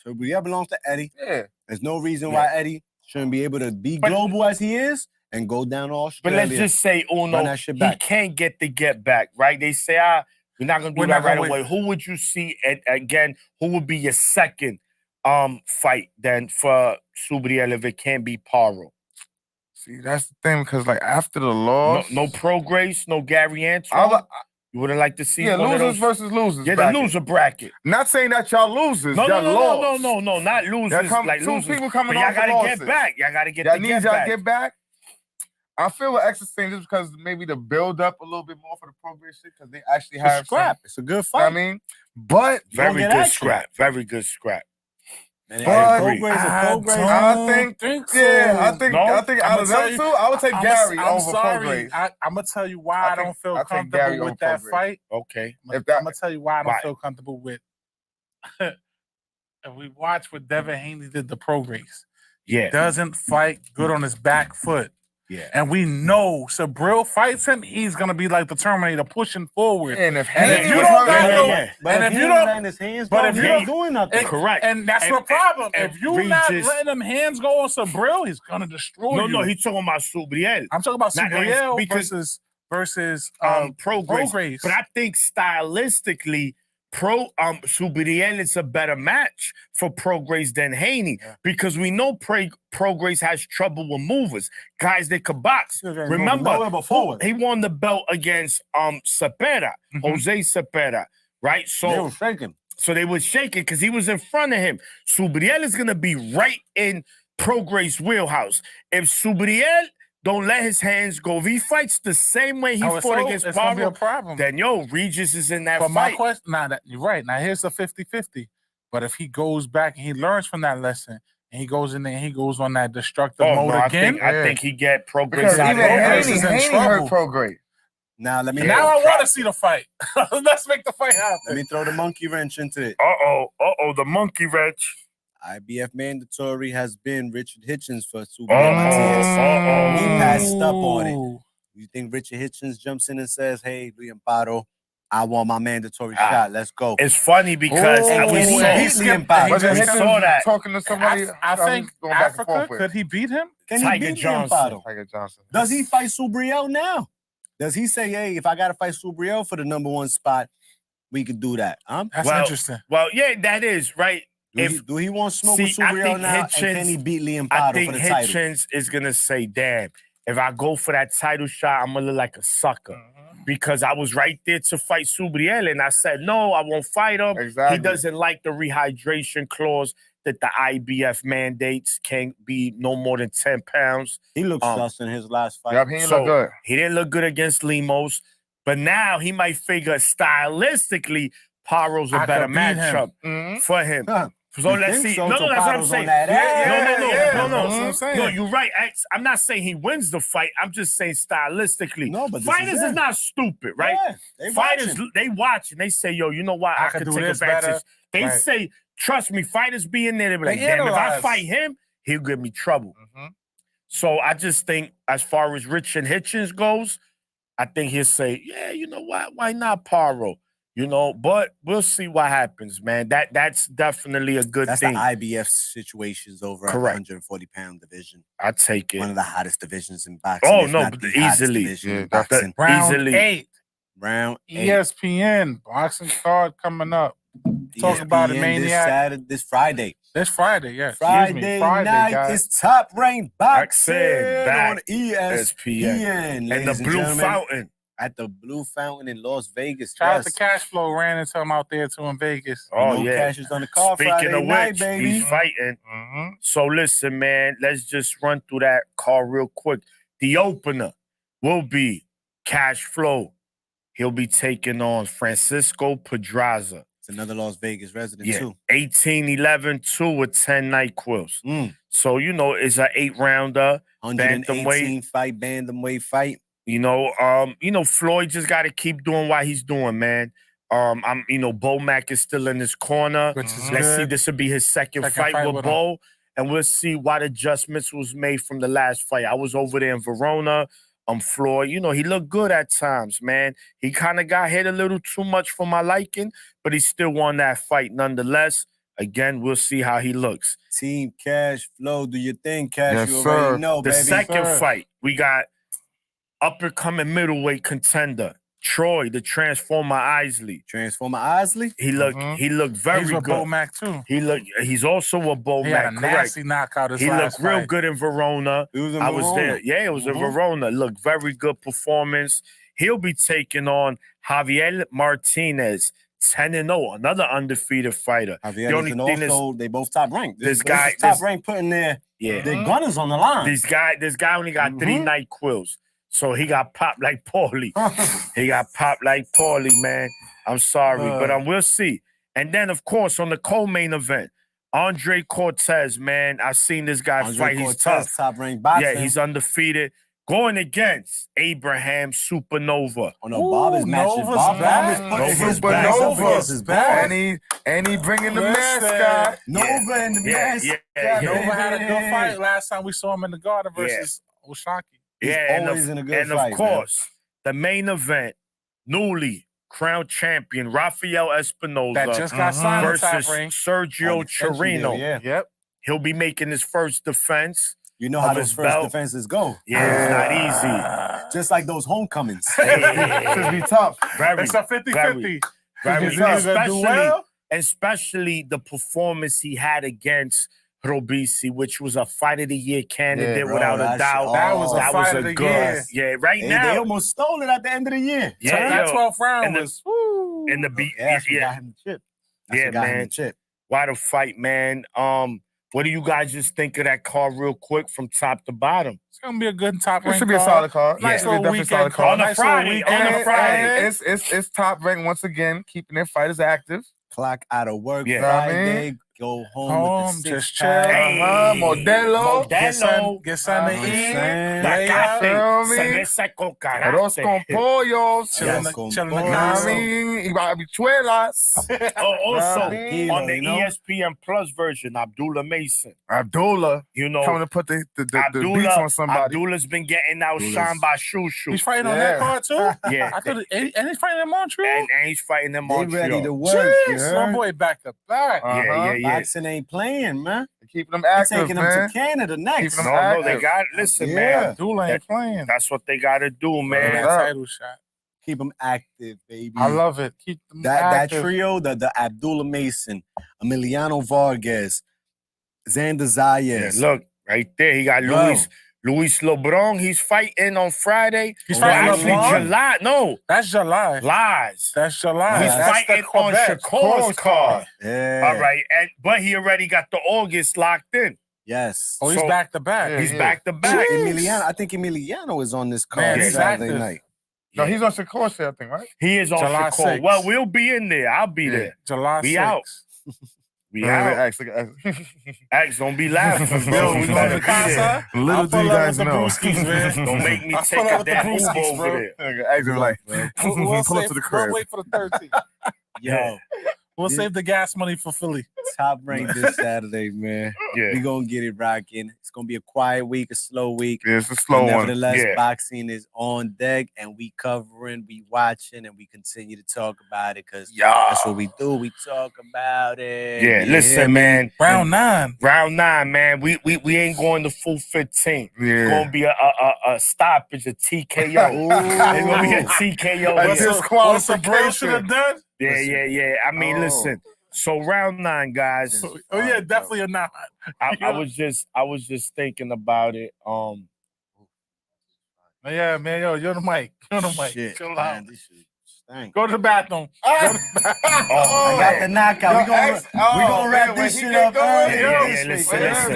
So Brielle belongs to Eddie. Yeah. There's no reason Yeah. why Eddie shouldn't be able to be But- global as he is and go down to But Australia. let's just say, Run Uno, that shit he back. can't get the get back, right? They say, we're not gonna do We're that not right gonna away. Who would you see again? Who would be your second fight then for Subriel if it can't be Paro? See, that's the thing, because like after the No, loss, no Prograis, no Gary I Antoine. would- You wouldn't like to see yeah, one of losers those. versus losers. Yeah, bracket. the loser bracket. Not saying that y'all losers. No, y'all no, lost. not losers. Like two losers. people coming But y'all off the gotta losses. get back. Y'all gotta get Y'all the need get y'all back. get back. I feel what X is saying just because maybe the build up a little bit more for the progress shit because they actually It's a have scrap. It's a good Some, you know fight. what I mean, but You don't Very get good action. scrap. Very good scrap. And But- Prograis, I think so. yeah, I think No, out I'ma of tell them you- two, I would take Gary I'm over sorry. Prograis. I'm gonna tell you why I I, think- don't feel I think Gary comfortable over with that Prograis. fight. Okay. If that- I'm gonna tell you why I don't Why? feel comfortable with. If we watch what Devin Haney did to Prograis, Yeah. doesn't fight good on his back foot. Yeah. And we know Sabril fights him, he's gonna be like the Terminator pushing forward. And if And if Haney you was don't got hurt, no- yeah. But And if if he you ain't don't- letting his hands but go, if he you ain't don't- doing nothing. Correct. And that's And- the problem. and If you're not Regis- letting them hands go on Sabril, he's gonna destroy No, you. no, he's talking about Subriel. I'm talking about Not- Subriel because- versus Prograis. But I think stylistically, Subriel is a better match for Prograis than Haney because we know Prograis has trouble with movers, guys that could box. Remember, he won the belt against Cepeda, Jose Cepeda, right? They were shaking. So they were shaking because he was in front of him. Subriel is gonna be right in Prograis' wheelhouse. If Subriel don't let his hands go, if he fights the same way he fought against it's gonna be a Pablo, problem. then Regis is in that But my fight. question, you're right. Now here's the 50-50. But if he goes back and he learns from that lesson and he goes in there and he goes on that destructive mode again, I think he get Prograis because out even of there. Prograis is in Haney trouble. hurt Prograis. Now let me now I want to see the fight. Let's make the fight happen. let me throw the monkey wrench into it. The monkey wrench. IBF mandatory has been Richard Hitchens for Subriel Matias. He passed up on it. You think Richard Hitchens jumps in and says, "Hey, Liam Paro, I want my mandatory shot. Let's go." It's funny because Oh, I and we can he saw, beat Liam Paro? Was it we Hitchens saw that. talking to somebody? I think going back and Africa, forth with? could he beat him? Can he Tiger beat Johnson. Liam Paro? Tiger Johnson. Does he fight Subriel now? Does he say, "Hey, if I gotta fight Subriel for the #1 spot, we could do that"? That's Well, interesting. Well, yeah, that is right. Do he want smoke with See, I Subriel think now? And Hitchens- can he beat Liam I Paro think for the title? Hitchens is gonna say, "Damn, if I go for that title shot, I'm gonna look like a sucker." Because I was right there to fight Subriel, and I said, "No, I won't fight him." Exactly. He doesn't like the rehydration clause that the IBF mandates can't be no more than 10 pounds. He looked sus in his last fight. Yup, he didn't So, look good. He didn't look good against Lemos, but now he might figure stylistically, Paro's a I better could beat him. matchup Mhm. for him. Huh. So You let's think see. so? No, So that's what I'm Paro's saying. on that ass? No, That's what I'm no. saying. No, you're right. I'm not saying he wins the fight. I'm just saying stylistically. No, but this fighters is is it. not stupid, right? Yeah, they Fighters, watching. they watch and they say, "Yo, you know what? I I could could do take this advantage." better. They Right. say, "Trust me." Fighters be in there. They be like, They "Damn, if I analyze. fight him, he'll give me trouble." Mhm. So I just think, as far as Richard Hitchens goes, I think he'll say, "Yeah, you know what? Why not Paro?" You know, but we'll see what happens, man. That's definitely a good That's thing. the IBF situations over at the Correct. 140-pound division. I take One it. of the hottest divisions in boxing. Oh, if no, not but the hottest easily. division Yeah, in that's the- boxing. Round Easily. 8, Round 8. ESPN boxing card coming up. Talk about it, ESPN Maniac. This Friday. This Friday, yeah. Friday night guys. is Top Rank Boxing back on ESPN. And the ladies Blue gentlemen, Fountain. at the Blue Fountain in Las Vegas. Shout out Yes. to Cash Flow, ran into him out there too in Vegas. Oh, You know yeah. Cash is on the call Speaking Friday of night, which, baby. he's fighting. Mhm. So listen, man, let's just run through that card real quick. The opener will be Cash Flow. He'll be taking on Francisco Pedraza. It's another Las Vegas resident Yeah, too. 18-11-2 with 10 NyQuils. Mm. So, you know, it's an 8-rounder. 118 fight, bantamweight fight. You know, Floyd just got to keep doing what he's doing, man. Bo Mack is still in his corner. Which is Let's see, good. this will be his second Second fight fight with with him. Bo, and we'll see what adjustments was made from the last fight. I was over there in Verona. Floyd, you know, he looked good at times, man. He kind of got hit a little too much for my liking, but he still won that fight nonetheless. Again, we'll see how he looks. Team Cash Flow, do your thing, Cash. Yes, you sir. already know, The baby. second sir. fight, we got up-and-coming middleweight contender, Troy, the Transformer Isley. Transformer Isley. He looked very He's with Bo good. Mac too. He's also a Bo He had a Mack, correct. nasty knockout his He last looked real fight. good in Verona. He was in I was Verona. there. Yeah, it was in Mhm. Verona. Looked very good performance. He'll be taking on Javier Martinez, 10-0, another undefeated fighter. Javier The only and thing also they both top ranked. this guy- is top this- ranked putting their Yeah. gunners on the line. This guy only got 3 Mhm. NyQuils. So he got popped like Paulie. He got popped like Paulie, man. I'm sorry, but we'll see. And then, of course, on the co-main event, Andre Cortez, man. I've seen this guy Andre fight. Cortez, He's tough. top ranked boxing. Yeah, he's undefeated. Going against Abraham Supernova. Oh no, Bob is matching. Nova's Bob back. is putting his Supernova. backs up against his back. boy. And he bringing the Listen. mascot. Nova and the Yeah, mask. yeah. Nova had a good fight last time we saw him in the Garden versus Oshaki. He's always in a good and fight, of course, the main event, newly crowned champion Rafael Espinoza That just got signed to Top versus Ring. Sergio On extension deal, Chirino. yeah. Yep. He'll be making his first defense. You know Of how his those first belt. defenses go. Yeah, it's not Just like those homecomings. Should be tough. easy. Very, It's a 50-50. very, He's either gonna do well. especially the performance he had against Robisi, which was a fight of the year candidate Yeah, bro, without that a doubt. shit- That was a That was fight a of the good, year. yeah. Right They now, almost stole it at the end of the year. yeah, that yo, 12th round and the- was. Woo. in the beat, Yeah, that's what yeah, got him the chip. That's Yeah, what got him man. the chip. Why the fight, man? What do you guys just think of that card real quick from top to bottom? It's gonna be a good top It rank should be a card. solid card. Nice It should be little definitely a solid weekend card. On a Nice little Friday, weekend. on a Friday. It's top rank once again, keeping their fighters active. Clock out of work Yeah. Friday, go home with the Just six chill. pack. Modelo. Get something Modelo, to eat. saying? Lay out. Feel me? cerveza con Arroz con karate. pollo. Chill in Yes, con the You know what casa. I mean? Habichuelas. Also, Tequila, on the you know? ESPN Plus version, Abdullah Mason. Abdullah You know, coming to put the beats on somebody. Abdullah's been getting outshined by Shushu. He's fighting on Yeah. that card too. Yeah, I thought, and he's fighting in Montreal. and he's fighting in They Montreal. ready to work. you Jeez, heard? my boy back to back. Yeah. Boxing ain't playing, man. Keeping them They're active, taking them man. to Canada next. Keep No, them no, they active. got. Listen, Yeah. man. Dula ain't playing. That's what they got to do, That man. Yeah. title shot. Keep them active, baby. I love it. Keep them that active. trio, the Abdullah Mason, Emiliano Vargas, Xander Yeah, Zayas. look right there. He got Bro. Luis LeBron. He's fighting on Friday. He's Well, fighting actually LeBron? July. No, That's July. lies. That's July. He's That's fighting on Shakur's card. Yeah. All right, but he already got the August locked in. Yes. Oh, he's So- back to back. Yeah. He's back to back. Emiliano, I think Emiliano is on this card Man, he's Saturday active. night. No, he's on Shakur shit, I think, right? He is on July Shakur. 6th. Well, we'll be in there. I'll be Yeah. there. July We 6th. out. We out. Ax, don't be laughing, bro. We You better know be there. Little I'll do you pull up guys with the know. brewskis, man. Don't make me I'll take pull up out with the that brewskis, Uber bro. over there. Ask him like, We'll pull up save- to the we'll crib. wait for the 13th. Yo, We'll Yeah. save the gas money for Philly. top rank this Saturday, man. Yeah. We gonna get it rocking. It's gonna be a quiet week, a slow week. Yeah, it's a slow But one. nevertheless, Yeah. boxing is on deck, and we covering, we watching, and we continue to talk about it because Yeah. that's what we do. We talk about it. Yeah, listen, man. Round 9. Round 9, man. We ain't going to full 15. It's Yeah. gonna be a stoppage, a TKO. It's gonna be a TKO. That's here. his What's the bro qualification. should have done? Yeah. I mean, Oh. listen. So round 9, guys. Oh yeah, definitely a 9. I was just thinking about it. Yeah, man, you're the mic. You're the mic. Shit, Chill man, out. this shit stank. Go to the bathroom. I got the knockout. We gonna wrap this shit up early. Yeah, listen. Listen,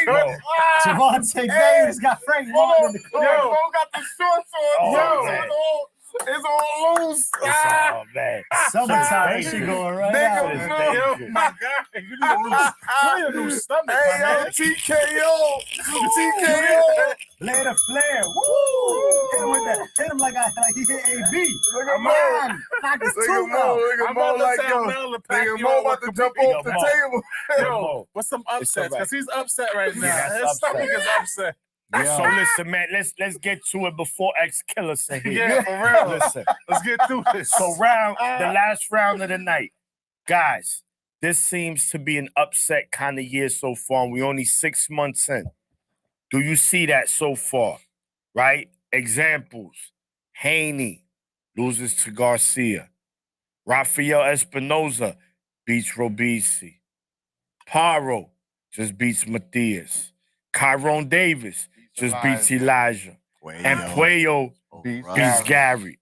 bro. Javante Davis got Frank Martin in the corner. Yo, got the shorts on. Oh, Yo, man. it's all loose. Oh man. Summertime, this shit going right Nigga, out. Yo, my God. You need a new stomach, Hey, my yo, man. TKO. TKO. Later, Flair. Woo! Hit him with that. Hit him like he hit AB. Look Come at Mo. on. Knock his Look at tooth Mo. out. Look at I'm Mo about to like, tell yo. Mel to pack Nigga you Mo up about to with jump the off the Mo. table. Yo, what's some upsets? alright. Because he's upset right now. Yeah, His that's stomach upset. is upset. So listen, man, let's get to it before X Killer say here. Yeah, for real. Listen. Let's get through this. So the last round of the night. Guys, this seems to be an upset kind of year so far. And we only 6 months in. Do you see that so far? Right? Examples. Haney loses to Garcia. Rafael Espinoza beats Robisi. Paro just beats Matias. Kyron Davis just beats Elijah. And Puello Beats beats Gary.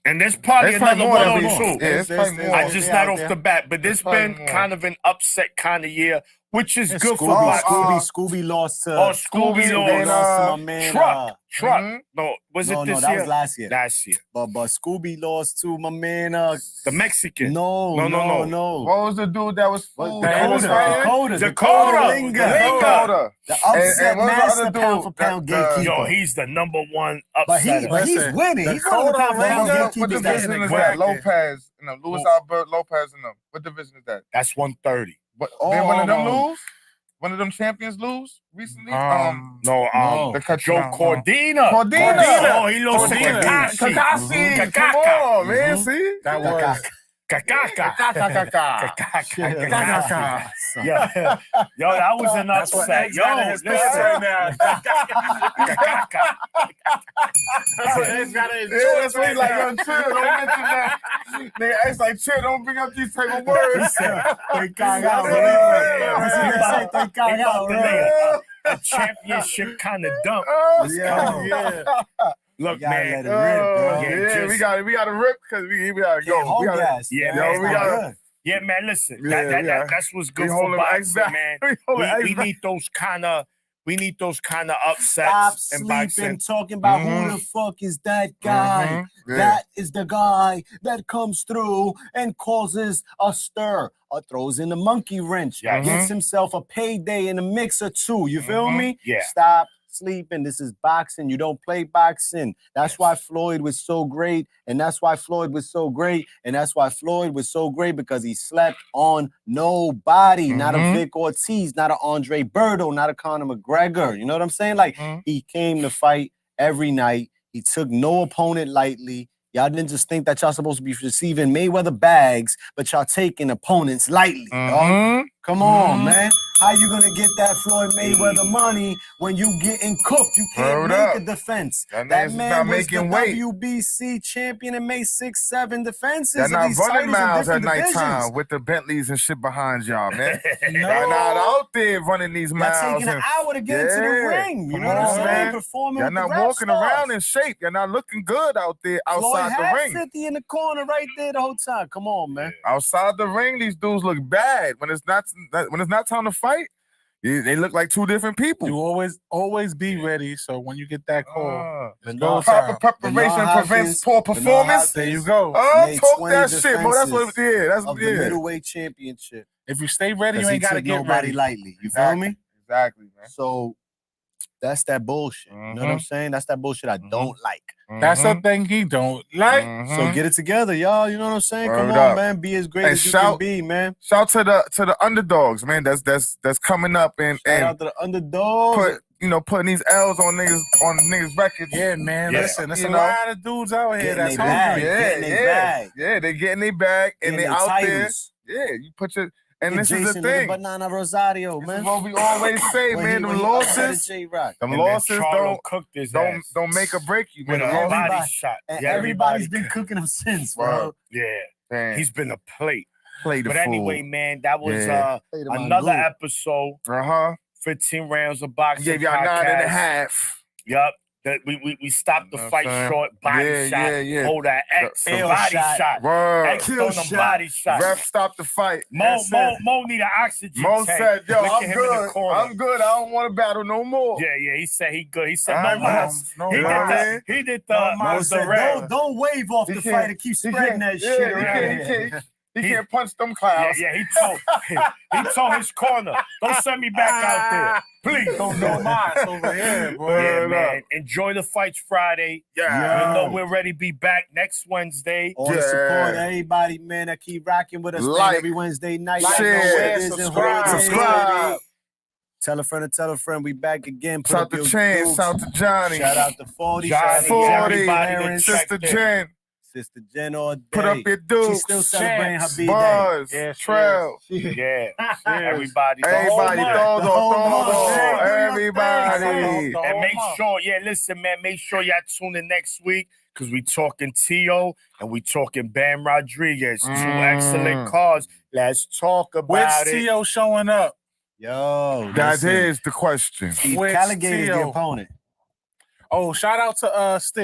And there's probably It's probably another more one than or one. two. Yeah, it's probably more. I just Yeah, not out off there. the bat, but this It's probably been more. kind of an upset kind of year, which is And good for Scooby, boxing. Scooby lost to Scooby Scooby lost. lost to my man. Truck. Mhm. No, was no, it this that year? was last year. Last year. But Scooby lost to my man. The Mexican. No. What was the dude that was fooled? Dakota. Dakota. Dakota. The upset And what was the master other pound dude? for pound The- gatekeeper. Yo, he's the number one but he's upsetter. winning. He's one of the Dakota pound for pound Ringo, What gatekeepers. division That's is in that? the Lopez. No, Luis Albert Lopez and them. What division is that? That's 130. What, did one of them Oh. lose? one of them champions lose recently? No, No. the cut Joe down, Cordina. Cordina. Oh, he lost to Cordina. Kakashi. Kakashi, come Kakaka. on, man. See? That was Kakaka. Kakaka. Kakaka. Yeah. Yo, that was an that's what upset. X got in Yo, his pants right listen. now. Kakaka. That's what X got in his Yeah, shorts that's what right he's like, now. yo, chill, don't mention that. Nigga, it's like, chill, don't bring up these type of words. Estoy cagado, Yeah. Así le dice, estoy cagado, bro. A championship kind of dump. Yeah. Yeah. Look, You gotta man. let it rip, bro. Yeah, Yeah, just- we got to rip because we got to Can't go. hold We gotta, gas. yeah, man. man, It's we not gotta- good. Yeah, man, listen. Yeah, That's what's good we for hold them boxing, X back. man. We hold them We X back. need those kind of Stop upsets in sleeping, boxing. talking about who Mhm. the fuck is that guy. Yeah. That is the guy that comes through and causes a stir, or throws in the monkey wrench, Yeah. gets himself a payday in a mix or two. You feel Mhm. me? Yeah. Stop sleeping. This is boxing. You don't play boxing. That's Yes. why Floyd was so great. And that's why Floyd was so great. And that's why Floyd was so great because he slept on nobody. Not a Mhm. Vic Ortiz, not a Andre Berto, not a Conor McGregor. You know what I'm saying? Like, Mhm. he came to fight every night. He took no opponent lightly. Y'all didn't just think that y'all supposed to be receiving Mayweather bags, but y'all taking opponents lightly. Dog. Mhm. Come on, Mhm. man. How you gonna get that Floyd Mayweather money when you getting cooked? You can't Word make up. a defense. That That man's man not was the making weight. WBC champion and made 6-7 defenses. Y'all of not these running titles in miles at different divisions. nighttime with the Bentleys and shit behind y'all, man. No. Y'all not out there running these Y'all miles. taking an and- hour to get into the Yeah. ring. You Come know what I'm on, saying? man. Performing Y'all with the not rap walking stars. around in shape. Y'all not looking good out there Floyd outside had the ring. 50 in the corner right there the whole time. Come on, man. Outside the ring, these dudes look bad. When it's not time to fight, they look like two different people. You always be ready. So when you get that call, Ah. it's But go no- Proper time. preparation Bernard prevents Hopkins- poor Bernard performance. There you Hopkins go. Oh, made talk 20 that shit, bro. That's what. defenses Yeah, that's of the yeah. middleweight championship. If you stay ready, you 'Cause he ain't got to took get nobody ready. lightly. You Exactly. feel me? Exactly, man. So that's that bullshit. You know what I'm saying? That's that bullshit I don't like. That's the Mhm. thing he don't like. So get it together, y'all. You know what I'm saying? Come Word on, up. man. Be as great Hey, as you shout- can be, man. Shout to the underdogs, man. That's coming up and Shout out to the underdogs. putting these L's on niggas records. Yeah, man. Yeah. Listen, there's You a know, lot of dudes out here getting that's they bag. hungry. Yeah, Getting they yeah, bag. yeah. They getting their bag and Getting they they out titles. there. Yeah, you put your and Get this is Jason the with thing. Banana Rosario, This man. is what we always say, When man. he- Them when he upset losses, J-Rock. them And then losses Charlo cooked his don't ass make or break you, man. with a The losses- body Everybody- shot. And Yeah, everybody's been cooked. cooking him since, bro. Word. Yeah, Damn, he's been a plate. played the But anyway, fool. man, that was Yeah. Played him on another good. episode. 15 rounds of boxing. Gave y'all 9.5. Yup. That we stopped the You know what fight I'm saying? short. Body Yeah, shot. yeah. Hold that X. The- Body shot. shot. Word. X Kill throwing them shot. body shots. Ref stopped the fight. Mo need an oxygen Mo tank. said, "Yo, Look at I'm him in the good. corner. I'm good. I don't want to battle no more." Yeah. He said he good. He said I no know. mas. No, He you know did what I mean? he did No the Mo mas. said, red. don't wave off He the can't- fight and keep spreading that shit around here. He can't punch them clouds. Yeah, he told his corner, don't send me back out there. Please. Don't know mine over here, bro. Yeah, Word man. up. Enjoy the fights Friday. Yeah. You know we're ready to be back next Wednesday. All the Yeah. support, everybody, man, that keep rocking with us, man, Like, every Wednesday night. like, Y'all know what share, it is and who subscribe. it is. Subscribe. Tell a friend to tell a friend. We back again. Put Shout up to your Chance. dukes. Shout to Johnny. Shout out to 40. Johnny, Shout out to 40. everybody that parents, checked Sister in. Jen. Sister Jen all day. Put up your dukes. She's still celebrating her Chance. B-Day. Buzz. Yeah, Trail. Yeah. Everybody. Everybody, month. todo, The whole todo. month. Everybody. The And whole make month. sure, listen, man, make sure y'all tune in next week because we talking Tio and we talking Bam Rodriguez. Two excellent cards. Let's talk Where's about it. Tio showing up? Yo, That listen. is the question. Steve Where's Caligator's the Tio? opponent. Oh, shout out to Stitch.